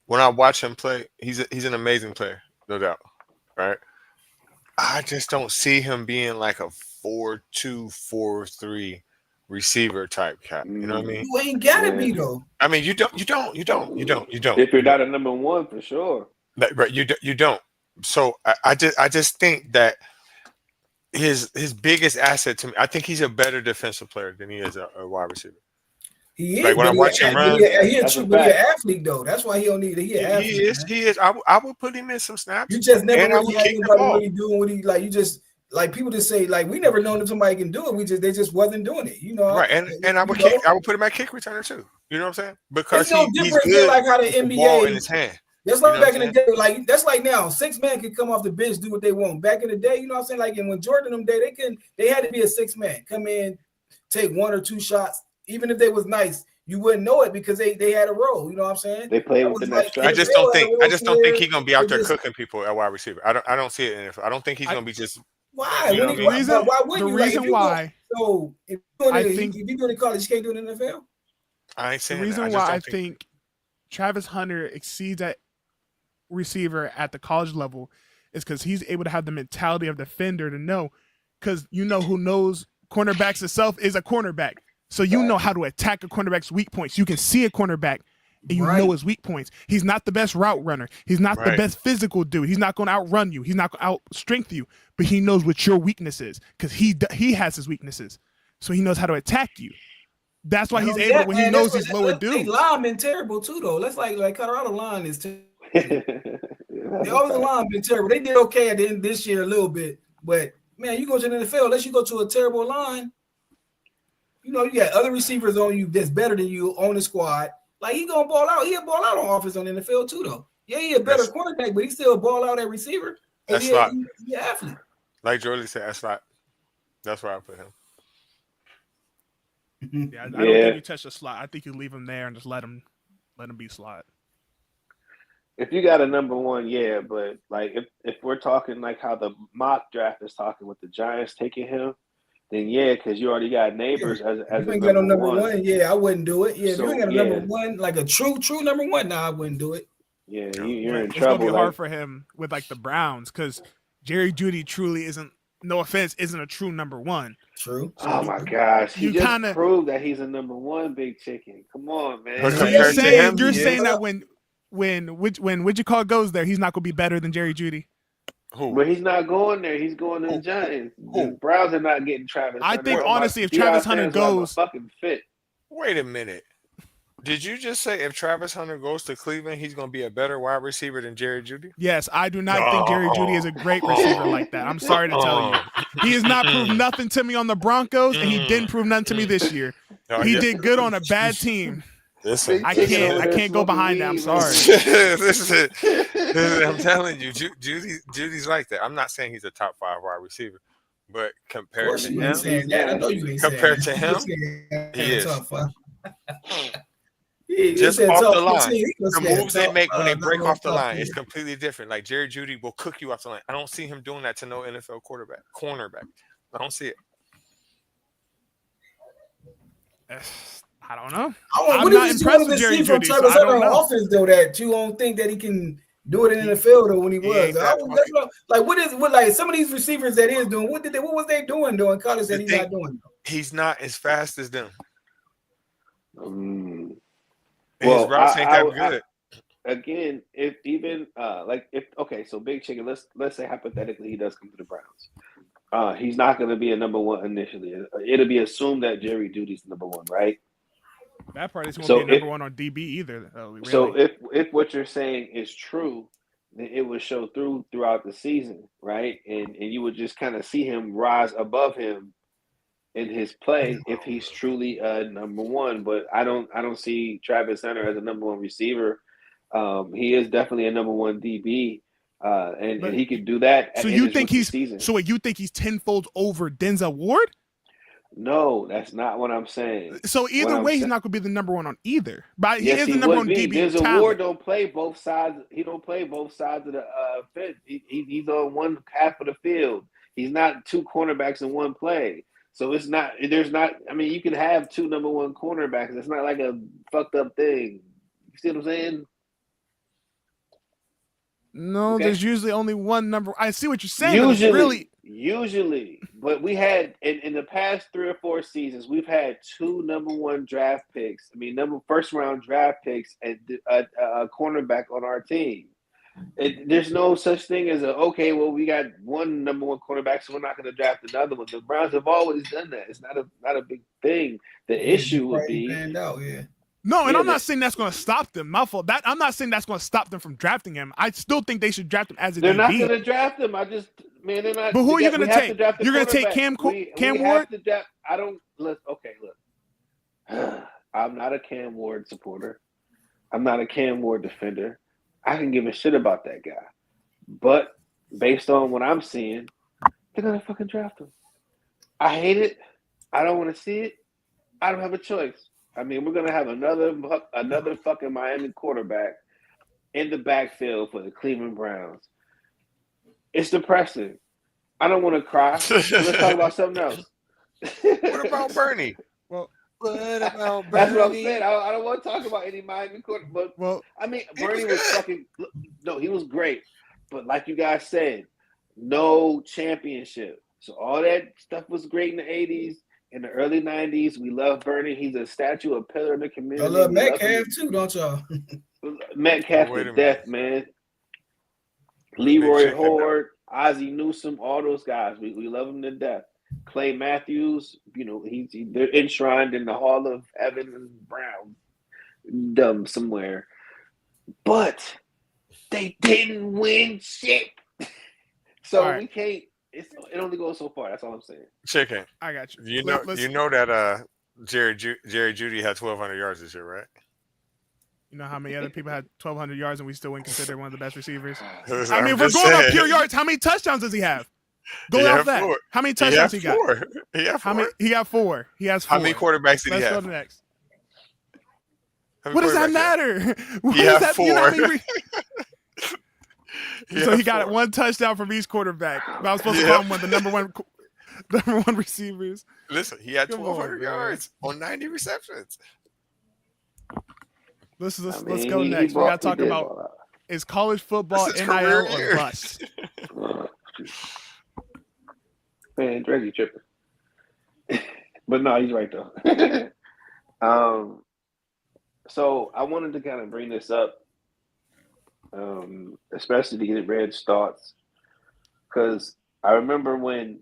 when I watch him play, he's an amazing player, no doubt. Right? I just don't see him being like a 4-2, 4-3 receiver type cat. You know what I mean? You ain't gotta Yeah. be though. I mean, you don't. If you're not a number 1, for sure. Right, you don't. So I just think that his biggest asset to me, I think he's a better defensive player than he is a wide receiver. He is. Like, when I but watch him run, he that's a an fact. athlete though. That's why he don't need. He an athlete. He is. I would put him in some snaps. You just never And I really would had kick the anybody ball. really doing what he like. You just like people just say like we never known if somebody can do it. They just wasn't doing it. Right, and I would you know? I would put him at kick returner too. You know what I'm saying? Because It's no he's different than good like how the with the ball in NBA. his hand. That's like You know back in what the I'm day. Like that's like now, 6 man can come off the bench, do what they want. Back in the day, you know what I'm saying? Like, and when Jordan them day, they had to be a 6 man, come in, take 1 or 2 shots, even if they was nice. You wouldn't know it because they had a role. You know what I'm saying? They play That within was that like- structure. I just Real don't think where he's gonna be out they there just- cooking people at wide receiver. I don't see it in it. I don't think he's gonna be just. Why? You know When what I he- mean? why wouldn't The you? Like, if reason you go- why So if I you're think- if you're doing it in college, you can't do it in the NFL. I ain't The saying that. reason just why I don't think Travis Hunter exceeds at receiver at the college level is because he's able to have the mentality of defender to know, because who knows cornerbacks itself is a cornerback. So you know how to attack a cornerback's weak points. You can see a cornerback and you know his weak points. He's not the best route runner. He's not the Right. best physical dude. He's not going to outrun you. He's not going to out-strength you, but he knows what your weakness is because he has his weaknesses. So he knows how to attack you. That's why he's Yeah, able when he man, knows that's these what- lower they dudes. line been terrible too, though. That's like Colorado line is terrible. That's They a always fact. line been terrible. They did okay at the end this year a little bit, but man, you go to the NFL, unless you go to a terrible line, you got other receivers on you that's better than you on the squad. Like he gonna ball out. He'll ball out on offense on the NFL too, though. Yeah, he a better cornerback, but he still ball out at receiver. And That's right. He an athlete. Like Jordan said, that's where I put him. Yeah, I don't think you touch the slot. I think you leave him there and just let him be slot. If you got a number 1, yeah, but like if we're talking like how the mock draft is talking with the Giants taking him, then yeah, because you already got Neighbors as If a you ain't got no number number one, yeah, I wouldn't do it. Yeah, if So, you ain't got a number yeah. one, like a true number one, nah, I wouldn't do it. Yeah, No. you're in It's gonna trouble. be hard Like, for him with like the Browns because Jerry Judy truly isn't. No offense, isn't a true number one. True. oh my gosh, he You just kinda- proved that he's a number one, Big Chicken. Come on, man. But So Yeah, you're compared to saying him, you're yeah. saying that when what you call goes there, he's not gonna be better than Jerry Judy. Who? But he's not going there. He's going to the Giants. The Who? Browns are not getting Travis. I Hunter. think, My honestly, if Seahawks Travis Hunter fans will have a goes- fucking fit. Wait a minute. Did you just say if Travis Hunter goes to Cleveland, he's going to be a better wide receiver than Jerry Judy? Yes, I do not think Jerry Judy is a great receiver like that. I'm sorry to tell you. He has not proved nothing to me on the Broncos, and he didn't prove nothing to me this year. Oh, He yeah. did good on a bad team. Listen, I Big Chicken can't over I there can't go smoking behind that. I'm weed, sorry. listen, I'm telling you, Judy's like that. I'm not saying he's a top 5 wide receiver, but Of compared course to you him, ain't saying that. I know you ain't Compared saying to that. him, He he is. Tough, huh? He just said off tough the line, 15. He the said moves they tough, make when they not break no off the tough line is 15. completely different. Like Jerry Judy will cook you off the line. I don't see him doing that to no NFL cornerback. I don't see it. I don't know. What I'm is not it you impressed wanted with to Jerry see from Judy, so Travis I don't Hunter on know. offense though that you don't think that he can do it in the NFL though when he was? ain't that That's what like some of these receivers that is doing. What was they doing during college that The he's thing- not doing? He's not as fast as them. Mm. His Well, routes ain't that good. Again, if even so Big Chicken, let's say hypothetically he does come to the Browns. He's not going to be a number one initially. It'll be assumed that Jerry Judy's number one, right? That part is going to So be a number one on DB either. Though, really. So if what you're saying is true, then it would show throughout the season, right? And you would just kind of see him rise above him in his play if he's truly a number one. But I don't see Travis Hunter as a number one receiver. He is definitely a number one DB, and he could do that. So in you his think rookie he's season. so wait, you think he's tenfold over Denzel Ward? No, that's not what I'm saying. So either I'm way, he's saying- not going to be the number one on either. But he Yes, is the number one would be. DB There's a talent. Ward don't play both sides. He don't play both sides of the fence. He's on one half of the field. He's not two cornerbacks in one play. So it's not. There's not. I mean, you can have two number one cornerbacks. It's not like a fucked up thing. You see what I'm saying? No, Okay. there's usually only one number. I see what you're saying. But it's Usually, but we had in the past 3 or 4 seasons, we've had 2 number one draft picks. I mean, first round draft picks and a cornerback on our team. There's no such thing as we got one number one cornerback, so we're not going to draft another one. The Browns have always done that. It's not a big thing. The issue would be panned out, yeah. No, and Yeah, I'm not saying that's going to stop them. My fault. I'm not saying that's going to stop them from drafting him. I still think they should draft him as a they're DB. not going to draft him. They're not. But who are you we gonna have take? draft the You're gonna take quarterback. Cam we Ward? have to draft. I don't. Look. I'm not a Cam Ward supporter. I'm not a Cam Ward defender. I can give a shit about that guy. But based on what I'm seeing, they're gonna fucking draft him. I hate it. I don't want to see it. I don't have a choice. I mean, we're gonna have another fucking Miami quarterback in the backfield for the Cleveland Browns. It's depressing. I don't want to cry. So let's talk about something else. What about Bernie? Well, What about Bernie? That's what I'm saying. I don't want to talk about any Miami quarterback. But well, I mean, He Bernie was was fucking. No, he was great. But like you guys said, no championship. So all that stuff was great in the 80s. In the early 90s, we love Bernie. He's a statue, a pillar in the community. I love We love Metcalf him. too, don't y'all? Metcalf Wait a to minute. death, man. Leroy Chicken. Horde, Ozzie Newsome, all those guys. We love them to death. Clay Matthews, they're enshrined in the Hall of Heaven and Brown, somewhere. But they didn't win shit. So All right. we can't. It only goes so far. That's all I'm saying. Chicken. I got you. You Let's- know that Jerry Judy had 1,200 yards this year, right? You know how many other people had 1,200 yards and we still wouldn't consider one of the best receivers? I I mean, if we're going off pure yards, how many touchdowns does he have? Go He off had that. 4. How many touchdowns he got? 4. He had 4. How many? He got 4. He has 4. How many quarterbacks did he Let's go have? to the next. How many What does that quarterbacks did matter? What He does had that? You know how 4. many he so had he got 4. one touchdown from each quarterback. But I was supposed to Yeah. call him the number one. number one receivers. Listen, he had Come on, 1,200 man. yards on 90 receptions. Let's I let's mean, go he next. We bought- gotta he talk did about ball is college football This is NIL career or year. bust? out. Man, Dreggy tripping. But no, he's right though. So I wanted to kind of bring this up, especially to get Red's thoughts, because I remember when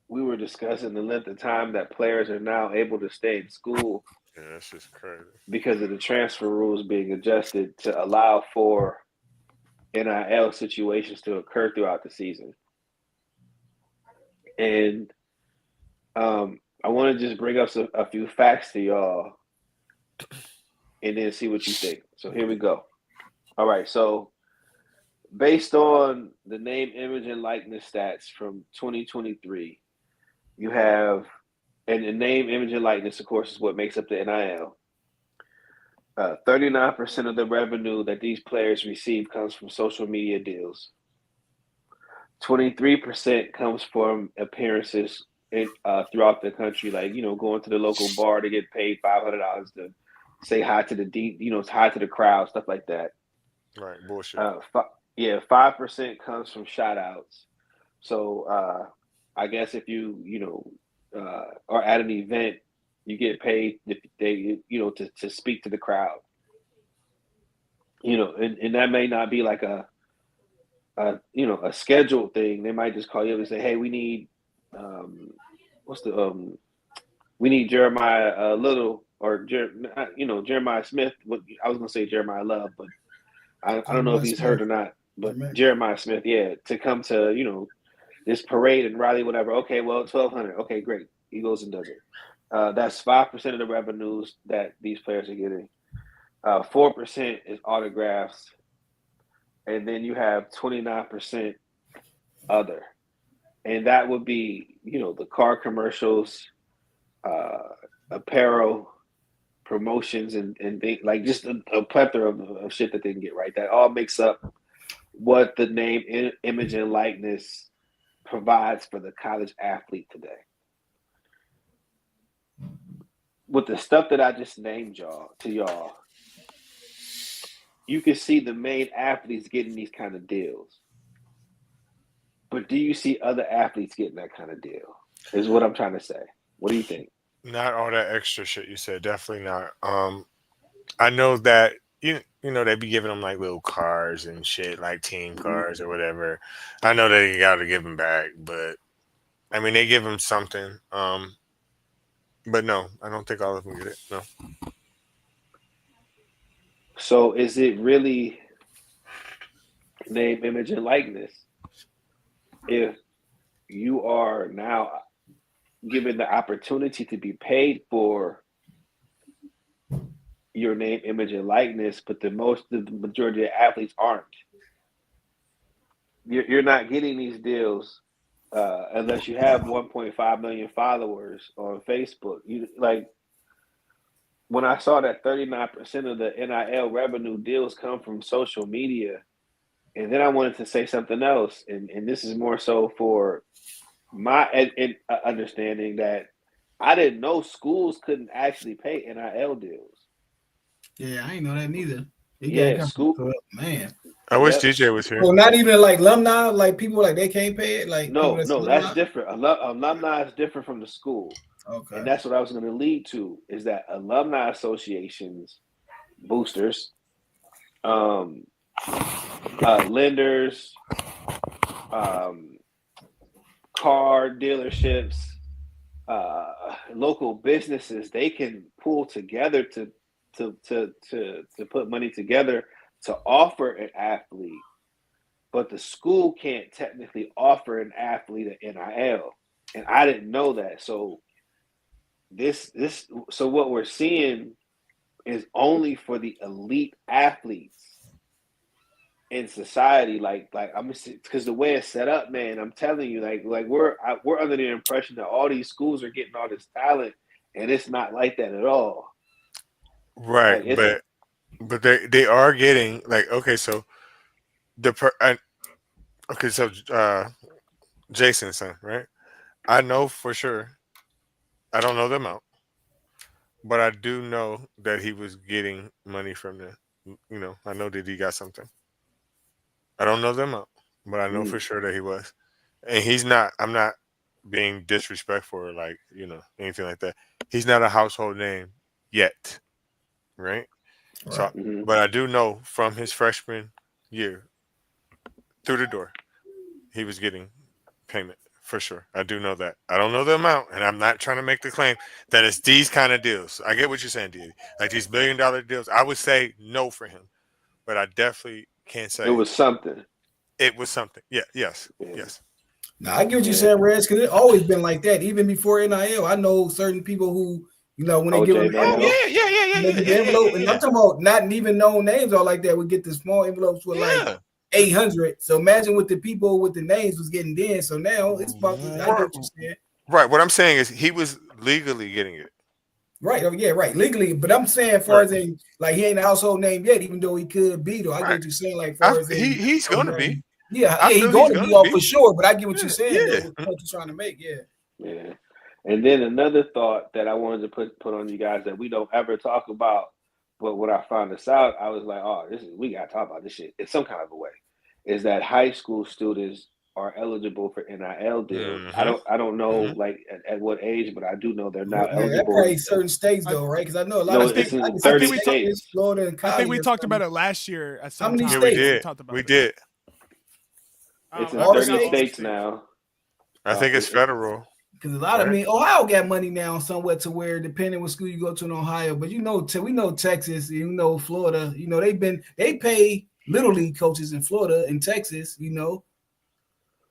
we were discussing the length of time that players are now able to stay in school Yeah, that's just crazy. because of the transfer rules being adjusted to allow for NIL situations to occur throughout the season. And I want to just bring up a few facts to y'all and then see what you think. So here we go. All right. So based on the name, image, and likeness stats from 2023, you have, and the name, image, and likeness, of course, is what makes up the NIL. 39% of the revenue that these players receive comes from social media deals. 23% comes from appearances throughout the country, like, going to the local bar to get paid $500 to say hi to hi to the crowd, stuff like that. Right, bullshit. 5% comes from shout outs. So I guess if you are at an event, you get paid if they to speak to the crowd. And that may not be like a scheduled thing. They might just call you up and say, "Hey, we need we need Jeremiah Little or Jeremiah Smith." I was gonna say Jeremiah Love, but I don't know if he's hurt or not. But Jeremiah Smith, to come to this parade in Raleigh, whatever. Okay, well, 1,200. Okay, great. He goes and does it. That's 5% of the revenues that these players are getting. 4% is autographs. And then you have 29% other. And that would be, the car commercials, apparel, promotions, and things, like just a plethora of shit that they can get, right? That all makes up what the name, image, and likeness provides for the college athlete today. With the stuff that I just named y'all, you can see the main athletes getting these kind of deals. But do you see other athletes getting that kind of deal? Is what I'm trying to say. What do you think? Not all that extra shit you said. Definitely not. I know that they be giving them like little cars and shit, like team cars or whatever. I know they got to give them back, but I mean they give them something. But no, I don't think all of them get it. No. So is it really name, image, and likeness? If you are now given the opportunity to be paid for your name, image, and likeness, but the majority of athletes aren't. You're not getting these deals unless you have 1.5 million followers on Facebook. When I saw that 39% of the NIL revenue deals come from social media, and then I wanted to say something else, and this is more so for my understanding that I didn't know schools couldn't actually pay NIL deals. Yeah, I ain't know that neither. School. Man. I wish DJ was here. Well, not even like alumni, like people like they can't pay it. Like no, that's different. Alumni is different from the school. Okay. And that's what I was going to lead to, is that alumni associations, boosters, lenders, car dealerships, local businesses, they can pull together to put money together to offer an athlete, but the school can't technically offer an athlete an NIL, and I didn't know that. So so what we're seeing is only for the elite athletes in society. Like I'm because the way it's set up, man, I'm telling you, like we're under the impression that all these schools are getting all this talent, and it's not like that at all. Right, like, but they are getting like, okay, so Jason's son, right? I know for sure. I don't know the amount, but I do know that he was getting money from them. I know that he got something. I don't know the amount, but I know for sure that he was. And he's not. I'm not being disrespectful or like anything like that. He's not a household name yet, right? So, Right. Mhm. but I do know from his freshman year through the door, he was getting payment for sure. I do know that. I don't know the amount, and I'm not trying to make the claim that it's these kind of deals. I get what you're saying, D. Like these $1 billion deals. I would say no for him, but I definitely can't It say was something. it was something. Yeah, yes, Yeah. yes. Now I get what you're Yeah. saying, Reds, because it's always been like that. Even before NIL, I know certain people who, when they give OJ them the Manuel. envelope, they get the envelope, and I'm Yeah. talking about not even known names all like that. We get the small envelopes with like 800. So imagine what the people with the names was getting then. So now it's about. I get what you're saying. Right. What I'm saying is he was legally getting it. Right. Oh, yeah, right. Legally, but I'm saying, as far as in, like, he ain't a household name yet, even though he could be, though. I get what you're saying, like, far as in, He's going to be. Yeah, I he's feel going he's to be gonna off be. for sure. But I get what you're saying, Yeah. though. What you're trying to make, yeah. Yeah. And then another thought that I wanted to put on you guys that we don't ever talk about, but when I found this out, I was like, oh, we gotta talk about this shit in some kind of a way. Is that high school students are eligible for NIL deals? Mhm. I don't know Mhm. like at what age, but I do know they're now Yeah, that eligible. probably certain states, though, right? Because I know a lot No, of states. it's in I can 30 see states. Texas, Florida, and I Cali. think we or talked something. about it last year at some many time. Yeah, we states? did. talked about We it. did. It's in All the 30 states? states now. I think it's federal. Because a lot of Right. Ohio got money now somewhat to where depending what school you go to in Ohio, but we know Texas, Florida, they pay little league coaches in Florida and Texas,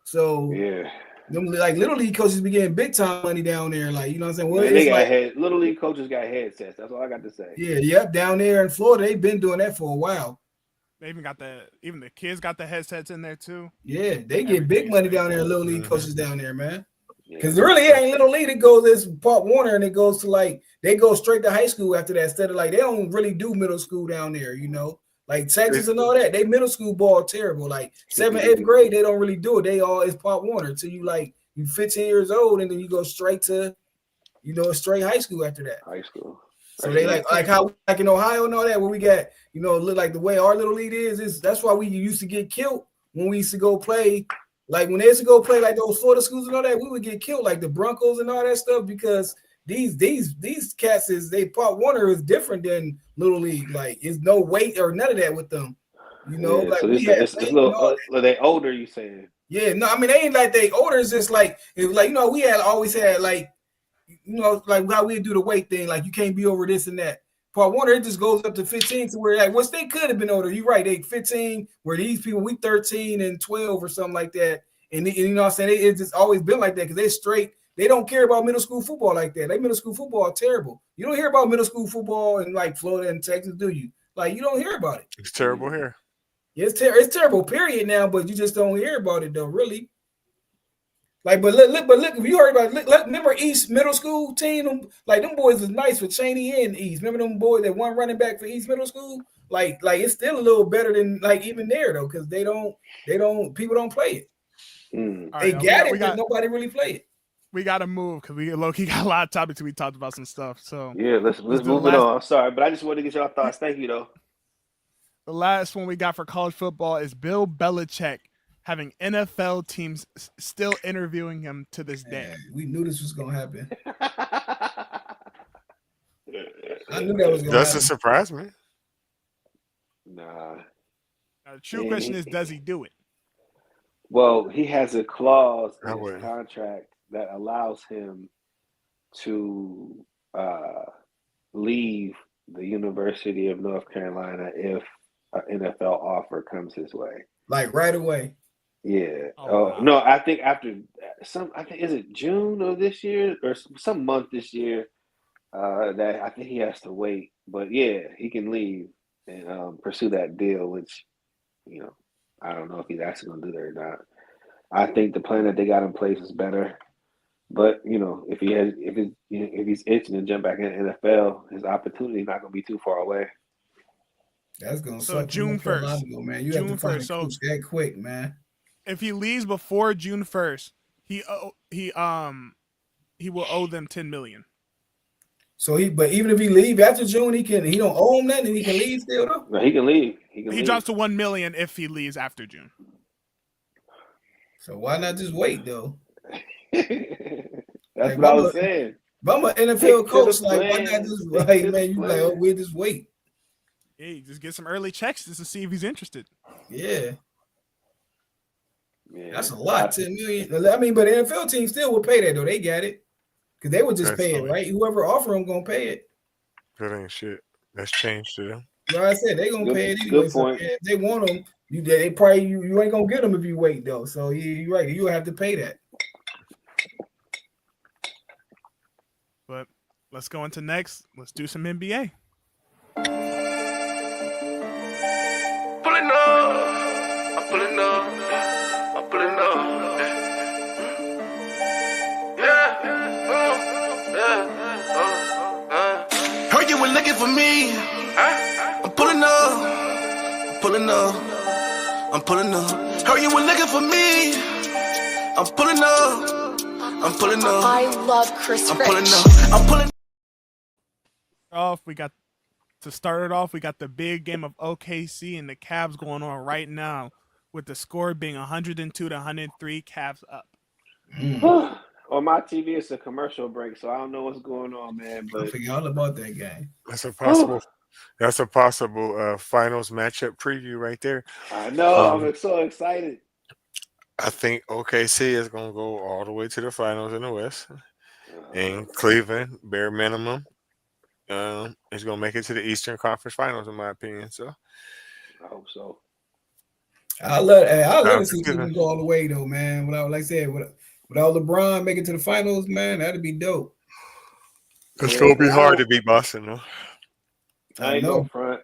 So Yeah. them like little league coaches be getting big time money down there, like what I'm saying. Well, Man, they it's got like little league coaches got headsets. That's all I got to say. yep, down there in Florida, they've been doing that for a while. They even got the kids got the headsets in there too. Yeah, they get big money down there, little league Mhm. coaches down there, man. Yeah. Because really, it ain't little league. It goes as Pop Warner, and it goes to they go straight to high school after that. Instead of they don't really do middle school down there, like Texas and all that. They middle school ball terrible. Like 7th, 8th grade, they don't really do it. They all is Pop Warner till you 15 years old, and then you go straight to straight high school after that. High school. So they like how in Ohio and all that, where we got look like the way our little league is that's why we used to get killed when we used to go play. Like when they used to go play like those Florida schools and all that, we would get killed like the Broncos and all that stuff because these cats Pop Warner is different than little league. Like it's no weight or none of that with them. Yeah, like so we it's a little. They older, you saying? Yeah, no, I mean they ain't like they older. It's just like we always had like how we do the weight thing. Like you can't be over this and that. Pop Warner, it just goes up to 15 to where they could have been older. You're right, they 15, where these people we 13 and 12 or something like that. And you know what I'm saying? It's just always been like that because they're straight. They don't care about middle school football like that. Middle school football are terrible. You don't hear about middle school football in like Florida and Texas, do you? Like you don't hear about it. It's terrible here. Yeah, it's terrible, period now, but you just don't hear about it though, really. But look, if you heard about it, remember East Middle School team? Them boys was nice with Cheney and East. Remember them boys that one running back for East Middle School? Like it's still a little better than even there though, because people don't play it. They got it, but nobody really play it. We got to move because we low-key got a lot of topics. We talked about some stuff. So yeah, let's move it on. I'm sorry, but I just wanted to get your thoughts. Thank you though. The last one we got for college football is Bill Belichick having NFL teams still interviewing him to this day. We knew this was gonna happen. I knew that was gonna happen. Doesn't surprise me. Nah. Now, the true question is, does he do it? Well, he has a clause in his contract that allows him to leave the University of North Carolina if an NFL offer comes his way. Like right away. Yeah. Wow. No, I think after is it June of this year or some month this year that I think he has to wait. But yeah, he can leave and pursue that deal, which, I don't know if he's actually going to do that or not. I think the plan that they got in place is better. But, if he's itching to jump back in the NFL, his opportunity is not going to be too far away. That's going to so suck. June 1st. Man. You June have to find 1st. a coach that quick, man. If he leaves before June 1st, he will owe them $10 million. So but even if he leave after June, he don't owe him nothing, and he can leave still though. No, he can leave. He drops to $1 million if he leaves after June. So why not just wait though? That's what I was saying. If I'm an NFL coach, like why not just we'll just wait. Yeah, just get some early checks just to see if he's interested. Yeah. That's a lot, 10 million. I mean, but the NFL team still would pay that though. They got it. Because they would just pay it, right? Whoever offer them gonna pay it. That ain't shit. That's changed to them. Like I said, they gonna pay it anyway. Good point. So, if they want them, they probably you ain't gonna get them if you wait though. So you're right. You have to pay that. But let's go into next. Let's do some NBA. Pulling up, I'm pulling up, I'm pulling up. Heard you were looking for me. I'm pulling up, pulling up, I'm pulling up. Heard you were looking for me. I'm pulling up, I'm pulling up. I love Chris I'm Rich. pulling up, I'm pulling Off, we got to start it off. We got the big game of OKC and the Cavs going on right now, with the score being 102 to 103. Cavs up. On my TV, it's a commercial break, so I don't know what's going on, man. I But forget all about that game. That's a possible. That's a possible finals matchup preview right there. I know I'm so excited. I think OKC is gonna go all the way to the finals in the West, and Cleveland, bare minimum, is gonna make it to the Eastern Conference Finals, in my opinion. So I hope so. I love to see Cleveland go all the way though, man. Without, like I said, without LeBron making it to the finals, man, that'd be dope. it's gonna be hard to beat Boston, though. I ain't no front.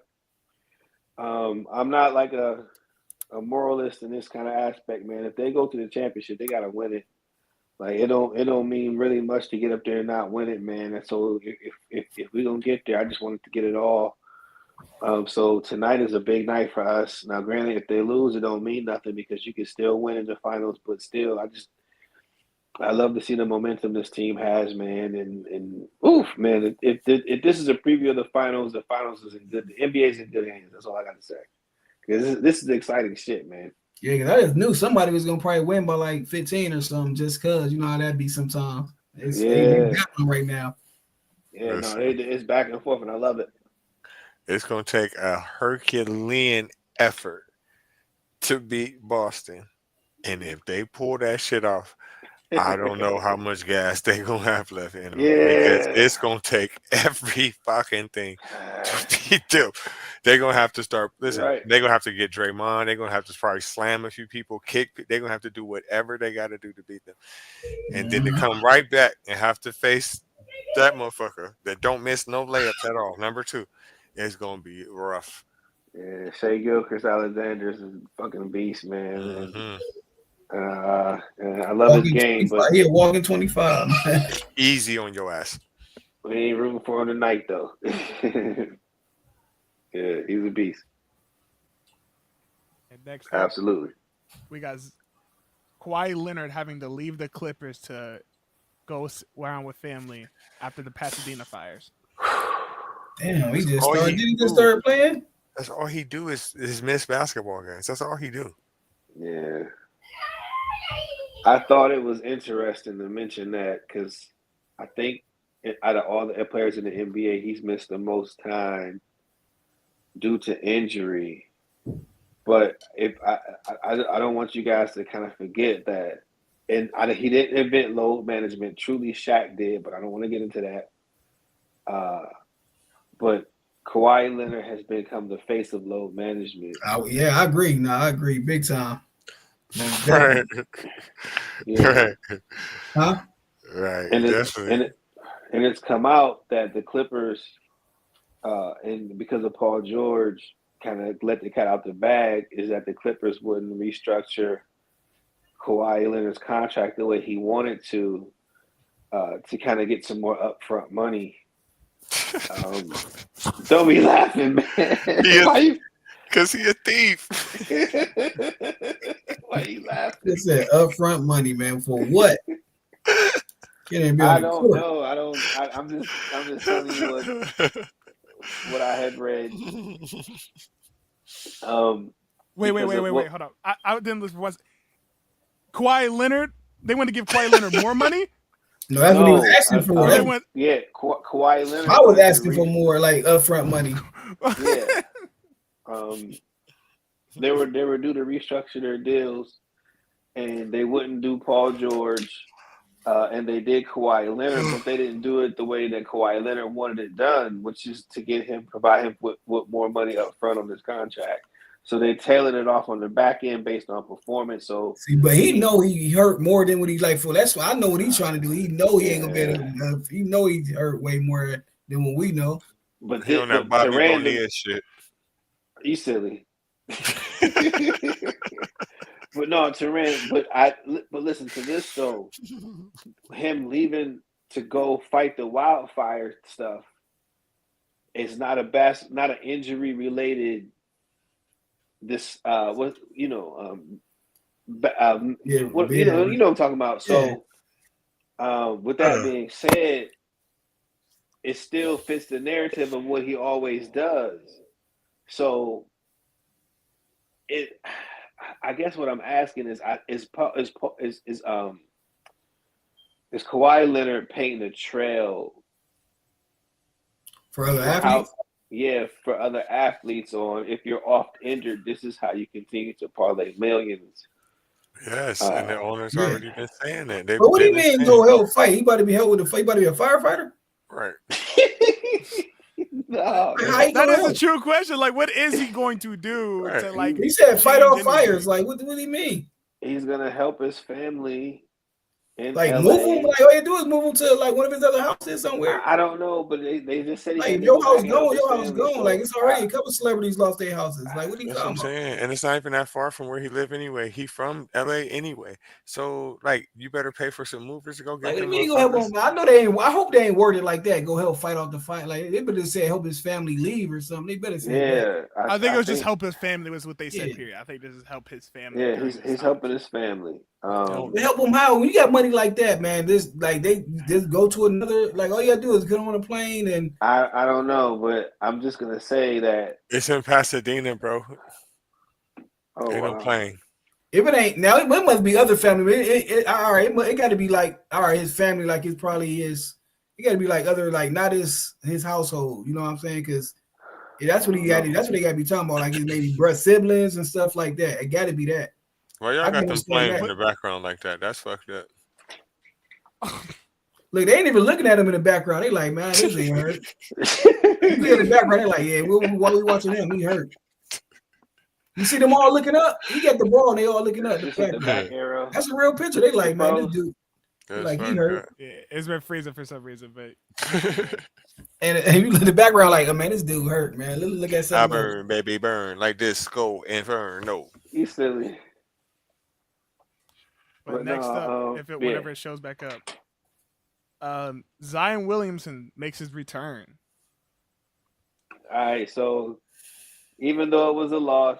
I'm not like a moralist in this kind of aspect, man. If they go to the championship, they gotta win it. Like it don't mean really much to get up there and not win it, man. And so if we don't get there, I just wanted to get it all. So tonight is a big night for us. Now, granted, if they lose, it don't mean nothing because you can still win in the finals. But still, I love to see the momentum this team has, man. And oof, man, if this is a preview of the finals is in good. The NBA is in good hands. That's all I got to say. Because this is exciting shit, man. Yeah, because I just knew somebody was gonna probably win by like 15 or something, just cause you know how that be sometimes. It's happening right now. Yeah, no, it's back and forth, and I love it. It's gonna take a Herculean effort to beat Boston, and if they pull that shit off, I don't know how much gas they gonna have left in them. Because it's gonna take every fucking thing to beat them. They're gonna have to start. Listen, they're gonna have to get Draymond. They're gonna have to probably slam a few people, kick. They're gonna have to do whatever they got to do to beat them, and then to come right back and have to face that motherfucker that don't miss no layups at all. Number 2, it's gonna be rough. Yeah, Shai Gilgeous-Alexander's a fucking beast, man. Mm-hmm. I love his game, but he walking 25. Easy on your ass. We ain't rooting for him tonight, though. Yeah, he's a beast. And next, absolutely, we got Kawhi Leonard having to leave the Clippers to go around with family after the Pasadena fires. Damn, he just started. Did he just start playing? That's all he do is miss basketball games. That's all he do. Yeah. I thought it was interesting to mention that because I think out of all the players in the NBA, he's missed the most time due to injury. But if I don't want you guys to kind of forget that, and he didn't invent load management. Truly, Shaq did, but I don't want to get into that. But Kawhi Leonard has become the face of load management. Yeah, I agree. No, I agree big time. Right. Yeah. Right. Huh? Right. And it's come out that the Clippers, and because of Paul George, kind of let the cat out the bag, is that the Clippers wouldn't restructure Kawhi Leonard's contract the way he wanted to kind of get some more upfront money. Don't be laughing, man. Because he a thief. Why are you laughing? It's that upfront money, man. For what? Can't even be I on the don't court. know. I'm just telling you what I had read. Wait, because of what- hold on. I didn't listen for once. Kawhi Leonard, they want to give Kawhi Leonard more money? No, that's what he was asking for. Or they That's- want yeah, Kawhi Leonard. I was wanted to asking for more like upfront money. Yeah. They were due to restructure their deals, and they wouldn't do Paul George, and they did Kawhi Leonard, but they didn't do it the way that Kawhi Leonard wanted it done, which is to provide him with more money up front on his contract. So they tailored it off on the back end based on performance. So See, but he know he hurt more than what he's like for. That's why I know what he's trying to do. He know he ain't gonna be able to. He know he hurt way more than what we know. But He on that Bobby Bonilla shit. You silly. But no, Turan. But listen to this though. Him leaving to go fight the wildfire stuff is not not an injury related. With that I'm talking about. So, with that being said, it still fits the narrative of what he always does. So, I guess what I'm asking is Kawhi Leonard painting a trail for other athletes? For other athletes on if you're oft injured, this is how you continue to parlay millions. Yes, and the owner's already been saying that. But what do you mean go help fight? He about to be held with a fight. He about to be a firefighter? Right. No, that is a true question. Like, what is he going to do to like? He said fight off fires. Like, what do you mean? He's gonna help his family. Like LA. move him, like all you do is move him to like one of his other houses somewhere. I don't know, but they just said like your house gone, your house gone. Like it's already a couple celebrities lost their houses. Like what are you That's talking what I'm about? saying, and it's not even that far from where he live anyway. He from LA anyway, so like you better pay for some movers to go get them. Go help him. I know they ain't. I hope they ain't worded like that. Go help fight off the fight. Like they better say help his family leave or something. They better say that. I think it was just help his family was what they said. Period. I think this is help his family. Yeah, he's helping his family. They help him how? When you got money like that, man, this like they just go to another. Like all you gotta do is get on a plane and. I don't know, but I'm just gonna say that it's in Pasadena, bro. Oh, ain't no plane. If it ain't now, it must be other family. All right, it got to be like all right, his family, like it probably is. It got to be like other, like not his household. You know what I'm saying? Because that's what he got. That's what they got to be talking about. Like his maybe brother, siblings and stuff like that. It got to be that. Well, y'all got them playing in the background like that. That's fucked up. Look, they ain't even looking at him in the background. They like, man, this ain't hurt. In the background, they like, yeah, while we watching him, he hurt. You see them all looking up? He got the ball, and they all looking up. The back arrow. That's a real picture. They like, man, this dude, like he hurt. Yeah, it's been freezing for some reason, but and you look in the background, like, oh man, this dude hurt, man. Look at something. I burn, baby, burn like this. Go inferno. You silly. But next up, whenever it shows back up, Zion Williamson makes his return. All right, so even though it was a loss,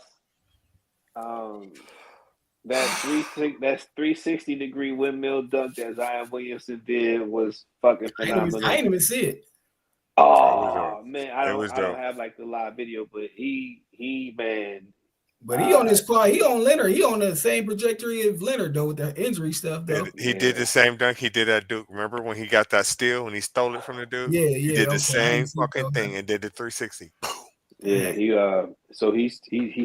that 360-degree windmill dunk that Zion Williamson did was fucking phenomenal. I didn't even see it. Oh man, I don't have like the live video, but he man. But he on his quad, he on Leonard. He on the same trajectory as Leonard though with the injury stuff though. He did the same dunk he did at Duke. Remember when he got that steal and he stole it from the Duke? Yeah. He did the same fucking thing and did the 360. Yeah, so he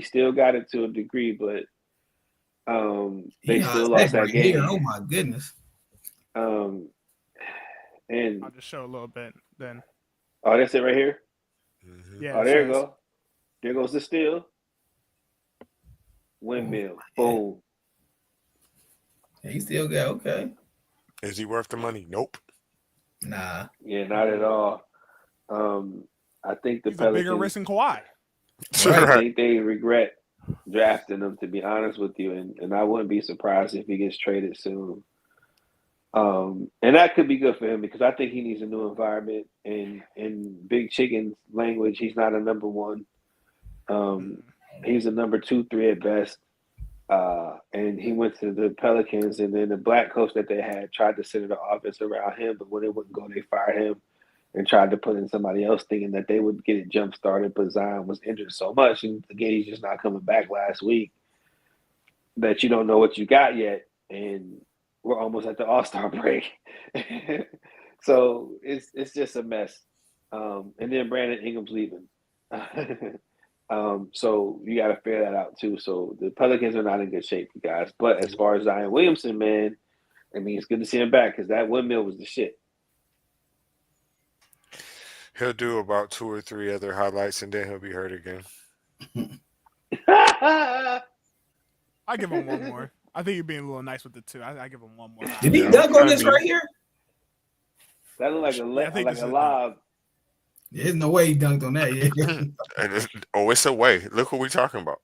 still got it to a degree, but they still lost that game. Oh my goodness. And I'll just show a little bit then. Oh, that's it right here? Mm-hmm. Yeah. Oh, there you go. There goes the steal. Windmill. Boom. He still got okay. Is he worth the money? Nope. Nah. Yeah, not at all. I think the He's Pelicans a bigger risk than Kawhi. I think they regret drafting him, to be honest with you, and I wouldn't be surprised if he gets traded soon. And that could be good for him because I think he needs a new environment. And in Big Chicken's language, he's not a number one. He's a number 2, 3 at best. And he went to the Pelicans, and then the black coach that they had tried to center the offense around him, but when it wouldn't go, they fired him and tried to put in somebody else, thinking that they would get it jump started. But Zion was injured so much, and again, he's just not coming back last week, that you don't know what you got yet, and we're almost at the All-Star break. So it's just a mess. And then Brandon Ingram's leaving. So you got to figure that out too. So the Pelicans are not in good shape, you guys. But as far as Zion Williamson, man, I mean, it's good to see him back because that windmill was the shit. He'll do about 2 or 3 other highlights, and then he'll be hurt again. I give him one more. I think you're being a little nice with the 2. I give him one more. Did he dunk on this right here? That looked like a lob. There's no way he dunked on that. Yeah. It's a way. Look who we talking about.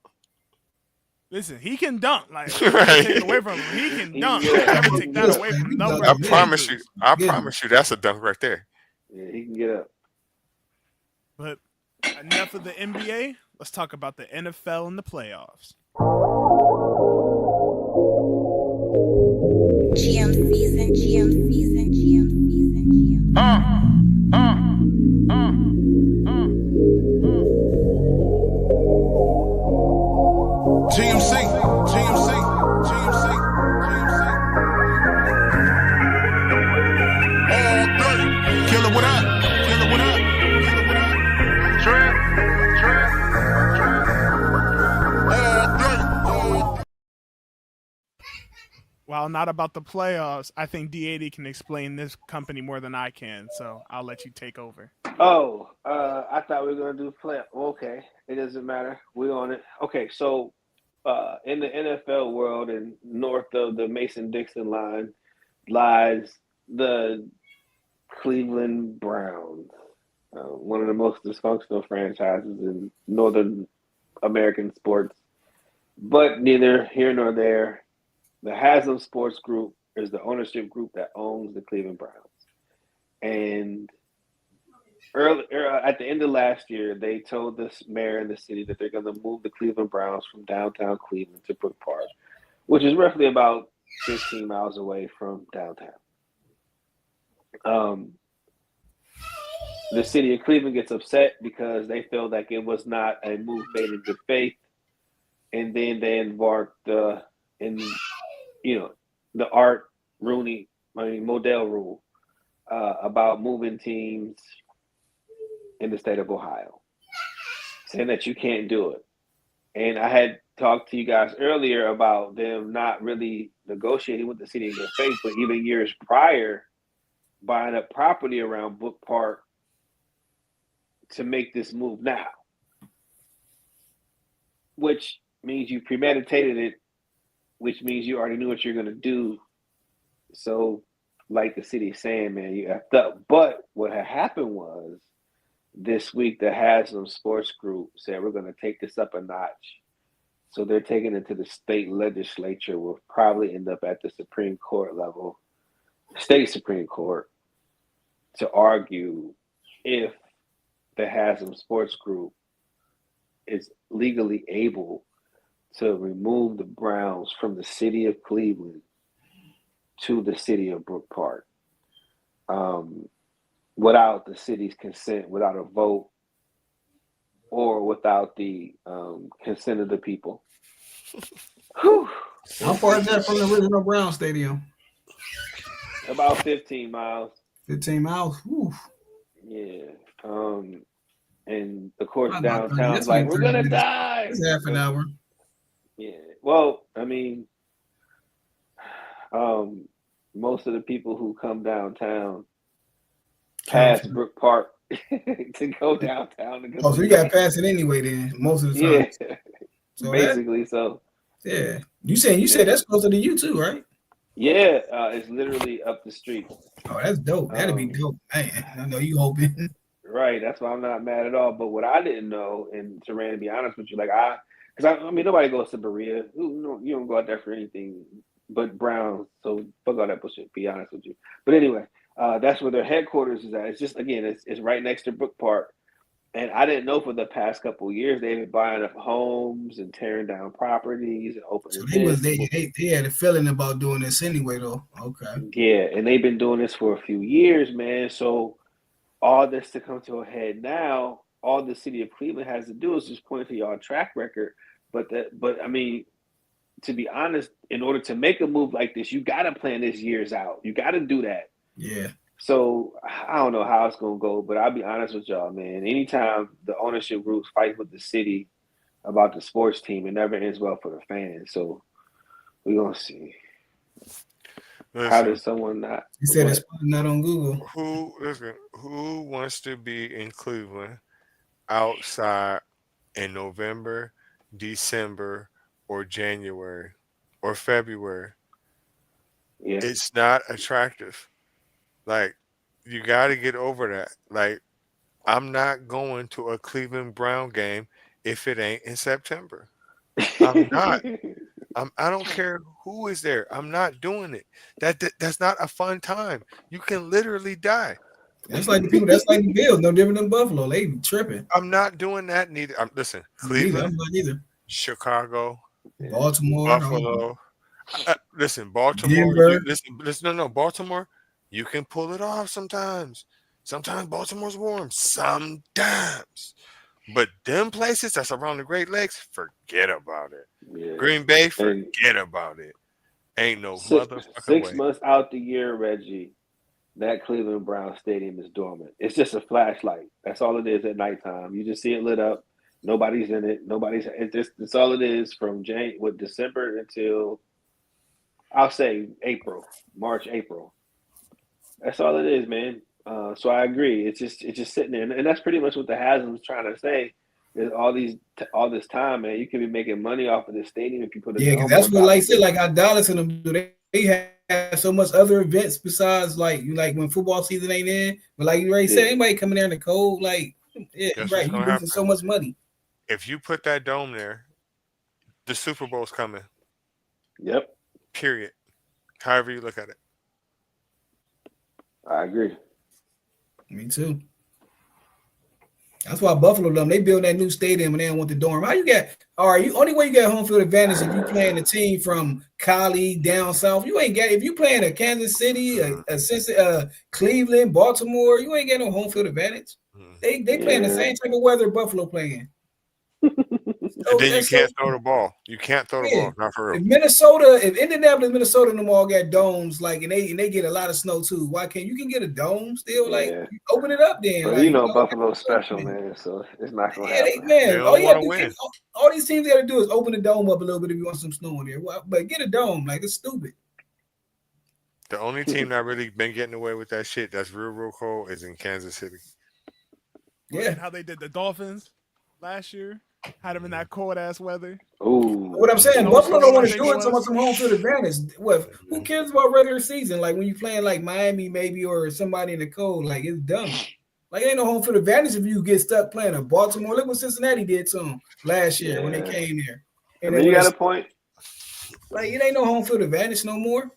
Listen, he can dunk. Like, Right. take it away from him. He can dunk. Yeah. Never take that away from him. No, I bro. promise you. I promise you, that's a dunk right there. Yeah, he can get up. But enough of the NBA. Let's talk about the NFL and the playoffs. GM season. GMC. Killer, what up? Trap. While not about the playoffs, I think D80 can explain this company more than I can. So I'll let you take over. Oh, I thought we were gonna do play. Okay, it doesn't matter. We're on it. Okay, so in the NFL world and north of the Mason-Dixon line lies the Cleveland Browns, one of the most dysfunctional franchises in Northern American sports. But neither here nor there. The Haslam Sports Group is the ownership group that owns the Cleveland Browns. And at the end of last year, they told the mayor in the city that they're going to move the Cleveland Browns from downtown Cleveland to Brook Park, which is roughly about 15 miles away from downtown. The city of Cleveland gets upset because they feel like it was not a move made in good faith, and then they embarked in the Art Modell rule about moving teams in the state of Ohio, saying that you can't do it. And I had talked to you guys earlier about them not really negotiating with the city in good faith, but even years prior, buying up property around Brook Park to make this move now, which means you premeditated it, which means you already knew what you're going to do. So, like the city is saying, man, you effed up. But what had happened was this week, the Haslam Sports Group said, we're going to take this up a notch. So they're taking it to the state legislature. Will probably end up at the Supreme Court level, state Supreme Court, to argue if the Haslam Sports Group is legally able to remove the Browns from the city of Cleveland to the city of Brook Park, without the city's consent, without a vote, or without the consent of the people. Whew. How far is that from the original Brown Stadium? About 15 miles. 15 miles. Whew. Yeah. And of course, Not about 30. downtown's That's like, like we're 30 gonna minutes. die. It's half an hour. Yeah. Well, I mean, most of the people who come downtown pass Brook Park to go downtown. To go Oh, so you got to pass it anyway then, most of the time. yeah, So basically. So yeah. You said that's closer to you too, right? yeah, it's literally up the street. Oh, that's dope. That'd be dope. Man, I know you hoping. Right. That's why I'm not mad at all. But what I didn't know, and Teran, to be honest with you, like because I mean, nobody goes to Berea. You don't go out there for anything but Browns. So fuck all that bullshit. Be honest with you. But anyway, that's where their headquarters is at. It's just, again, it's right next to Brook Park. And I didn't know for the past couple of years they've been buying up homes and tearing down properties and So opening they this. was they had a feeling about doing this anyway though. Okay. Yeah, and they've been doing this for a few years, man. So all this to come to a head now, all the city of Cleveland has to do is just point to y'all track record. But I mean, to be honest, in order to make a move like this, you got to plan this years out. You got to do that. Yeah. So I don't know how it's gonna go, but I'll be honest with y'all, man. Anytime the ownership groups fight with the city about the sports team, it never ends well for the fans. So we're gonna see. How Listen, does someone not? He said what? it's not on Google. who wants to be in Cleveland outside in November, December, or January or February? Yeah, It's not attractive. Like, you got to get over that. Like, I'm not going to a Cleveland Brown game if it ain't in September. I'm not. I don't care who is there. I'm not doing it. That's not a fun time. You can literally die. That's like the people. That's like the Bills. No different than Buffalo. They be tripping. I'm not doing that neither. Listen, Neither. Cleveland, I'm not either. Chicago, Baltimore. Buffalo. Listen, Baltimore. Denver. Listen. No. Baltimore. You can pull it off sometimes. Sometimes Baltimore's warm. Sometimes. But them places that's around the Great Lakes, forget about it. yeah. Green Bay, And forget about it. Ain't no motherfucking six way. months out the year, Reggie, that Cleveland Brown Stadium is dormant. It's just a flashlight. That's all it is at nighttime. You just see it lit up. Nobody's in it. It's all it is from December until I'll say March, April. That's all it is, man. So I agree. It's just sitting there, and that's pretty much what the Haslam's trying to say. Is all this time, man. You can be making money off of this stadium if you put a Yeah, dome because that's on what, top like I of said, it. like how Dallas and them do. They have so much other events besides like when football season ain't in. But like you already said, Yeah. anybody coming there in the cold, like yeah, Guess you're what's right. You gonna losing happen? so much money. If you put that dome there, the Super Bowl's coming. Yep, Period. However you look at it. I agree. Me too. That's why Buffalo them they build that new stadium and they don't want the dorm. How you get? All right, you only way you get home field advantage if you playing a team from Cali down south. You ain't get if you playing a Kansas City, Cleveland, Baltimore. You ain't getting no home field advantage. They playing the same type of weather Buffalo playing. And then you can't throw the ball. You can't throw the ball. Not for real. If Indianapolis, Minnesota, and them all got domes, like and they get a lot of snow too. Why can't you can get a dome still? Like open it up then. But like, Buffalo's special, man. So it's not gonna happen. They don't want to win. All these teams got to do is open the dome up a little bit if you want some snow in there. But get a dome, like it's stupid. The only team that really been getting away with that shit that's real cold is in Kansas City. Yeah, how they did the Dolphins last year, had them in that cold ass weather. Ooh, what I'm saying, No, Buffalo don't want to something do it. was- So much some home field advantage. What? Who cares about regular season? Like when you playing like Miami, maybe or somebody in the cold, like it's dumb. Like ain't no home field advantage if you get stuck playing a Baltimore. Look what Cincinnati did to them last year when they came there. And then you got a point. Like it ain't no home field advantage no more.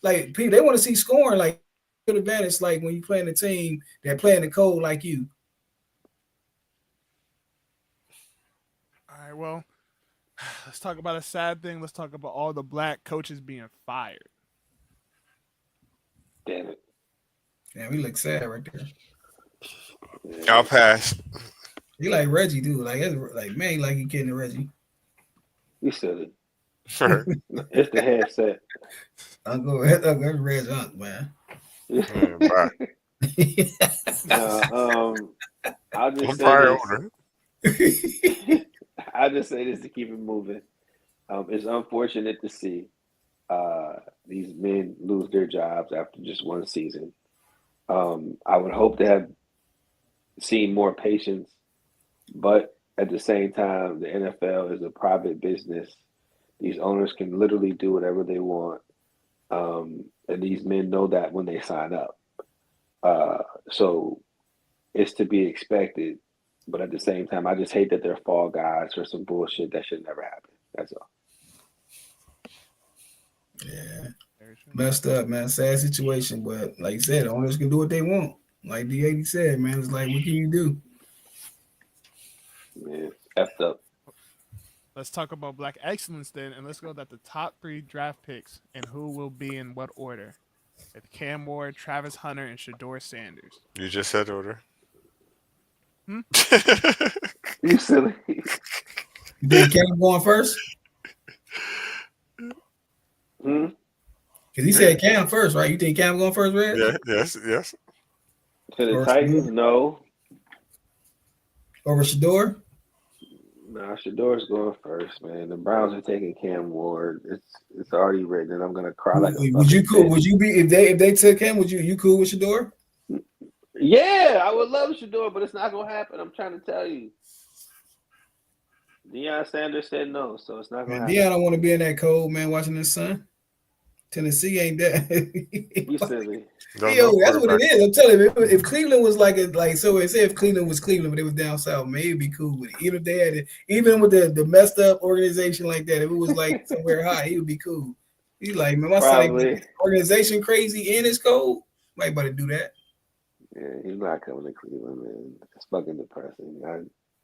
Like people, they want to see scoring. Like field advantage, like when you playing a team that play in the cold like you. All right, well, let's talk about a sad thing. Let's talk about all the black coaches being fired. Damn it. Yeah, we look sad right there. I'll pass. He like Reggie, dude. Like it's like man, like he kidding Reggie. You silly. It's the headset. Uncle Reg Unc, man. Bye. I'll just I'm say probably this. older. I'll just say this to keep it moving. It's unfortunate to see these men lose their jobs after just one season. I would hope to have seen more patience, but at the same time, the NFL is a private business. These owners can literally do whatever they want, and these men know that when they sign up. So it's to be expected, but at the same time, I just hate that they're fall guys for some bullshit that should never happen. That's all. Yeah, messed up, man. Sad situation, but like you said, owners can do what they want. Like D80 said, man, it's like what can you do? Man, effed up. Let's talk about Black excellence then, and let's go at the top 3 draft picks and who will be in what order. It's Cam Ward, Travis Hunter, and Shador Sanders. You just said order. Hmm? You silly. You think Cam going first? Hmm? Because he said Cam first, right? You think Cam going first, Red? Yeah, yes. To the Or Titans, Shador? no. Over Shador? Nah, Shador's going first, man. The Browns are taking Cam Ward. It's already written, and I'm gonna cry like a Would you fucking cool? bitch. Would you be if they took him? Would you cool with Shador? Yeah, I would love Shador, but it's not gonna happen. I'm trying to tell you. Deion Sanders said no, so it's not gonna Man, happen. Deion don't want to be in that cold, man, watching the sun. Tennessee ain't that. You silly. Don't Yo, know that's what it quarterback. is. I'm telling you, if Cleveland was like so it said if Cleveland was Cleveland, but it was down south, maybe it'd be cool with it. Even if they had it, even with the messed up organization like that, if it was like somewhere hot, he would be cool. He's like, man, my son ain't Probably. organization crazy and it's cold. Might about to do that. Yeah, he's not coming to Cleveland, man. It's fucking depressing.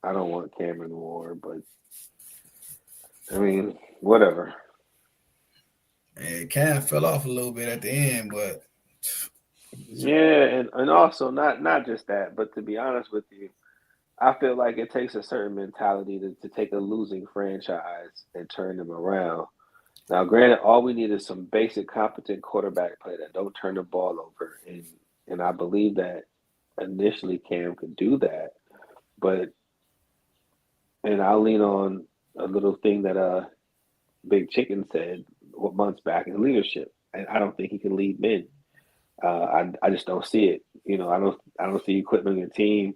I don't want Cameron Ward, but I mean, whatever. And Cam fell off a little bit at the end, but Yeah, and also not just that, but to be honest with you, I feel like it takes a certain mentality to take a losing franchise and turn them around. Now, granted, all we need is some basic competent quarterback play that don't turn the ball over, and I believe that initially Cam could do that, but and I'll lean on a little thing that Big Chicken said months back in leadership, and I don't think he can lead men. I just don't see it. You know, I don't see you quitting on your team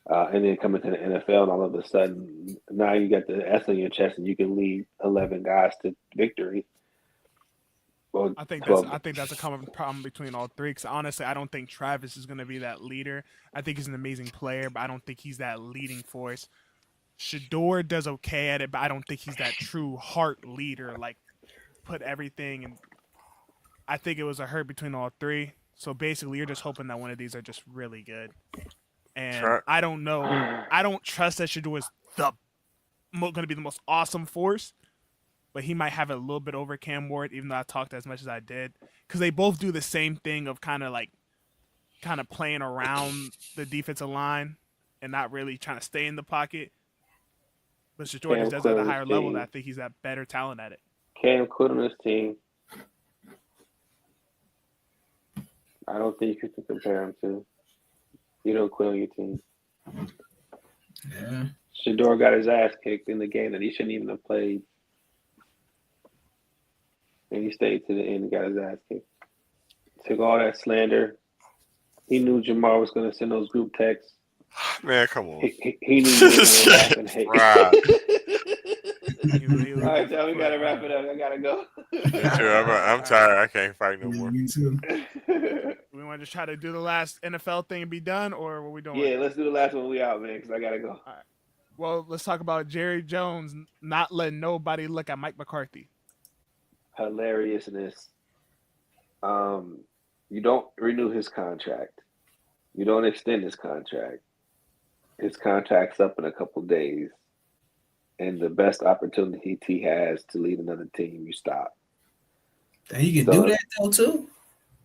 and then coming to the NFL and all of a sudden now you got the S on your chest and you can lead 11 guys to victory. Well, I think 12. that's a common problem between all 3. Because honestly, I don't think Travis is going to be that leader. I think he's an amazing player, but I don't think he's that leading force. Shador does okay at it, but I don't think he's that true heart leader. Like put everything, and I think it was a hurt between all 3. So basically, you're just hoping that one of these are just really good. And Right. I don't know. I don't trust that Shador is going to be the most awesome force, but he might have it a little bit over Cam Ward, even though I talked as much as I did, because they both do the same thing of kind of playing around the defensive line and not really trying to stay in the pocket. But Shador just does it at a higher level, and I think he's that better talent at it. Cam quit on this team. I don't think you can compare him to. You don't quit on your team. yeah. Shador got his ass kicked in the game that he shouldn't even have played. And he stayed to the end and got his ass kicked. Took all that slander. He knew Jamar was going to send those group texts. Man, come on. He knew you were going to laugh and hate. Right. All right, y'all, we got to wrap it up. I got to go. Me too. I'm tired. I can't fight no more. Me too. We want to just try to do the last NFL thing and be done, or what are we doing? Yeah, let's do the last one. We out, man, because I got to go. Well, let's talk about Jerry Jones not letting nobody look at Mike McCarthy. Hilariousness. You don't renew his contract. You don't extend his contract. His contract's up in a couple days. And the best opportunity he has to lead another team, you stop. He can do that though too.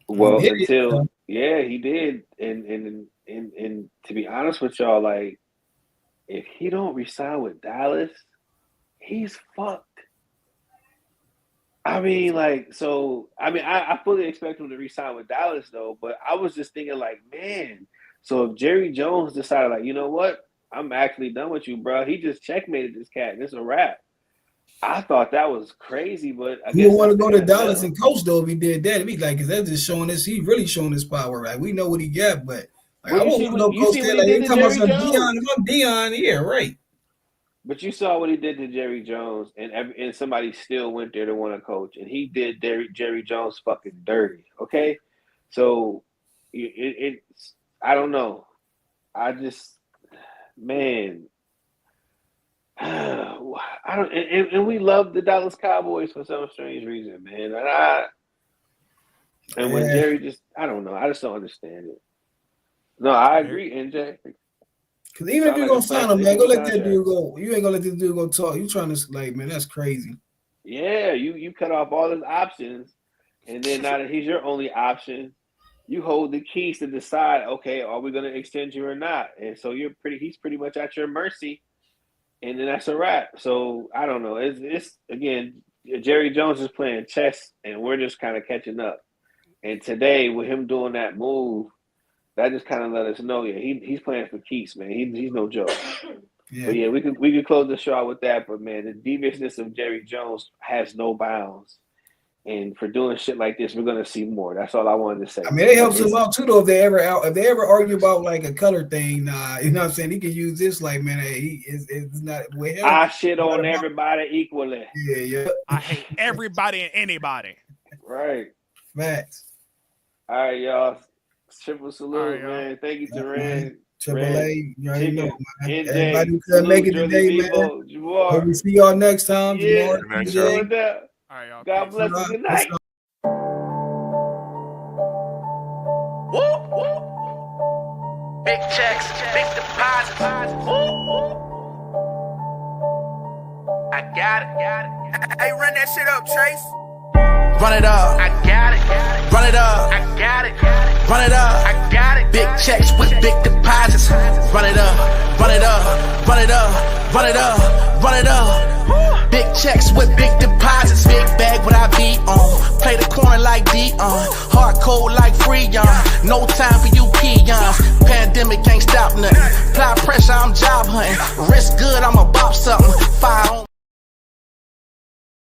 Well, He did it, until though. yeah, he did. And to be honest with y'all, like if he don't resign with Dallas, he's fucked. I mean, I fully expect him to resign with Dallas though, but I was just thinking like, man, so if Jerry Jones decided like, you know what? I'm actually done with you, bro. He just checkmated this cat and it's a wrap. I thought that was crazy, but I He guess would want to that's go the to Dallas NFL. and coach though if he did that. It'd be like, cause that's just showing us he really showing his power. Like we know what he got, but like, Well, I you won't see want no what- you coach see there. what he Like did they to talking about Jerry some Jones. Deion. If I'm Deion, yeah, right. But you saw what he did to Jerry Jones, and somebody still went there to want to coach, and he did Jerry Jones fucking dirty. Okay, so it's I don't know. I just man, I don't. And we love the Dallas Cowboys for some strange reason, man. And when Yeah. Jerry I don't know. I just don't understand it. No, I agree, NJ. Because even if Sound you're like gonna a sign him, plastic man, go let that contract. dude go. You ain't gonna let this dude go talk. You trying to like, man, that's crazy. Yeah, you cut off all his options, and then now that he's your only option, you hold the keys to decide. Okay, are we going to extend you or not? And so he's pretty much at your mercy, and then that's a wrap. So I don't know. It's again, Jerry Jones is playing chess, and we're just kind of catching up. And today, with him doing that move, that just kind of let us know, yeah, he's playing for keeps, man. He's no joke. Yeah. But yeah, we could close the show out with that. But man, the deviousness of Jerry Jones has no bounds. And for doing shit like this, we're gonna see more. That's all I wanted to say. I mean, it helps him out too, though. If they ever argue about like a color thing, you know what I'm saying? He can use this, like, man, it's not with him. I shit on everybody equally. Yeah. I hate everybody and anybody. Right. Facts. All right, y'all. Triple salute, All right, y'all. man. Thank you to Ren. Triple A, you already know, man. NJ, Everybody who salute, couldn't make it Drizzy today, man. Bebo, Jamar. Hope we see y'all next time. Yeah, Jamar, Next DJ. doing that. All right, y'all. God Peace. bless you. Good night. Big checks, big deposits. I got it. Hey, run that shit up, Trace. Run it up. I got it. Run it up. I got it. Run it up. I got it. Big checks with big deposits. Run it up. Run it up. Run it up. Run it up. Run it up. Big checks with big deposits. Big bag what I be on. Play the corner like Dion. Hard code like Freon. No time for you peons. Pandemic ain't stop nothing. Apply pressure, I'm job hunting. Risk good, I'ma bop something. Fire on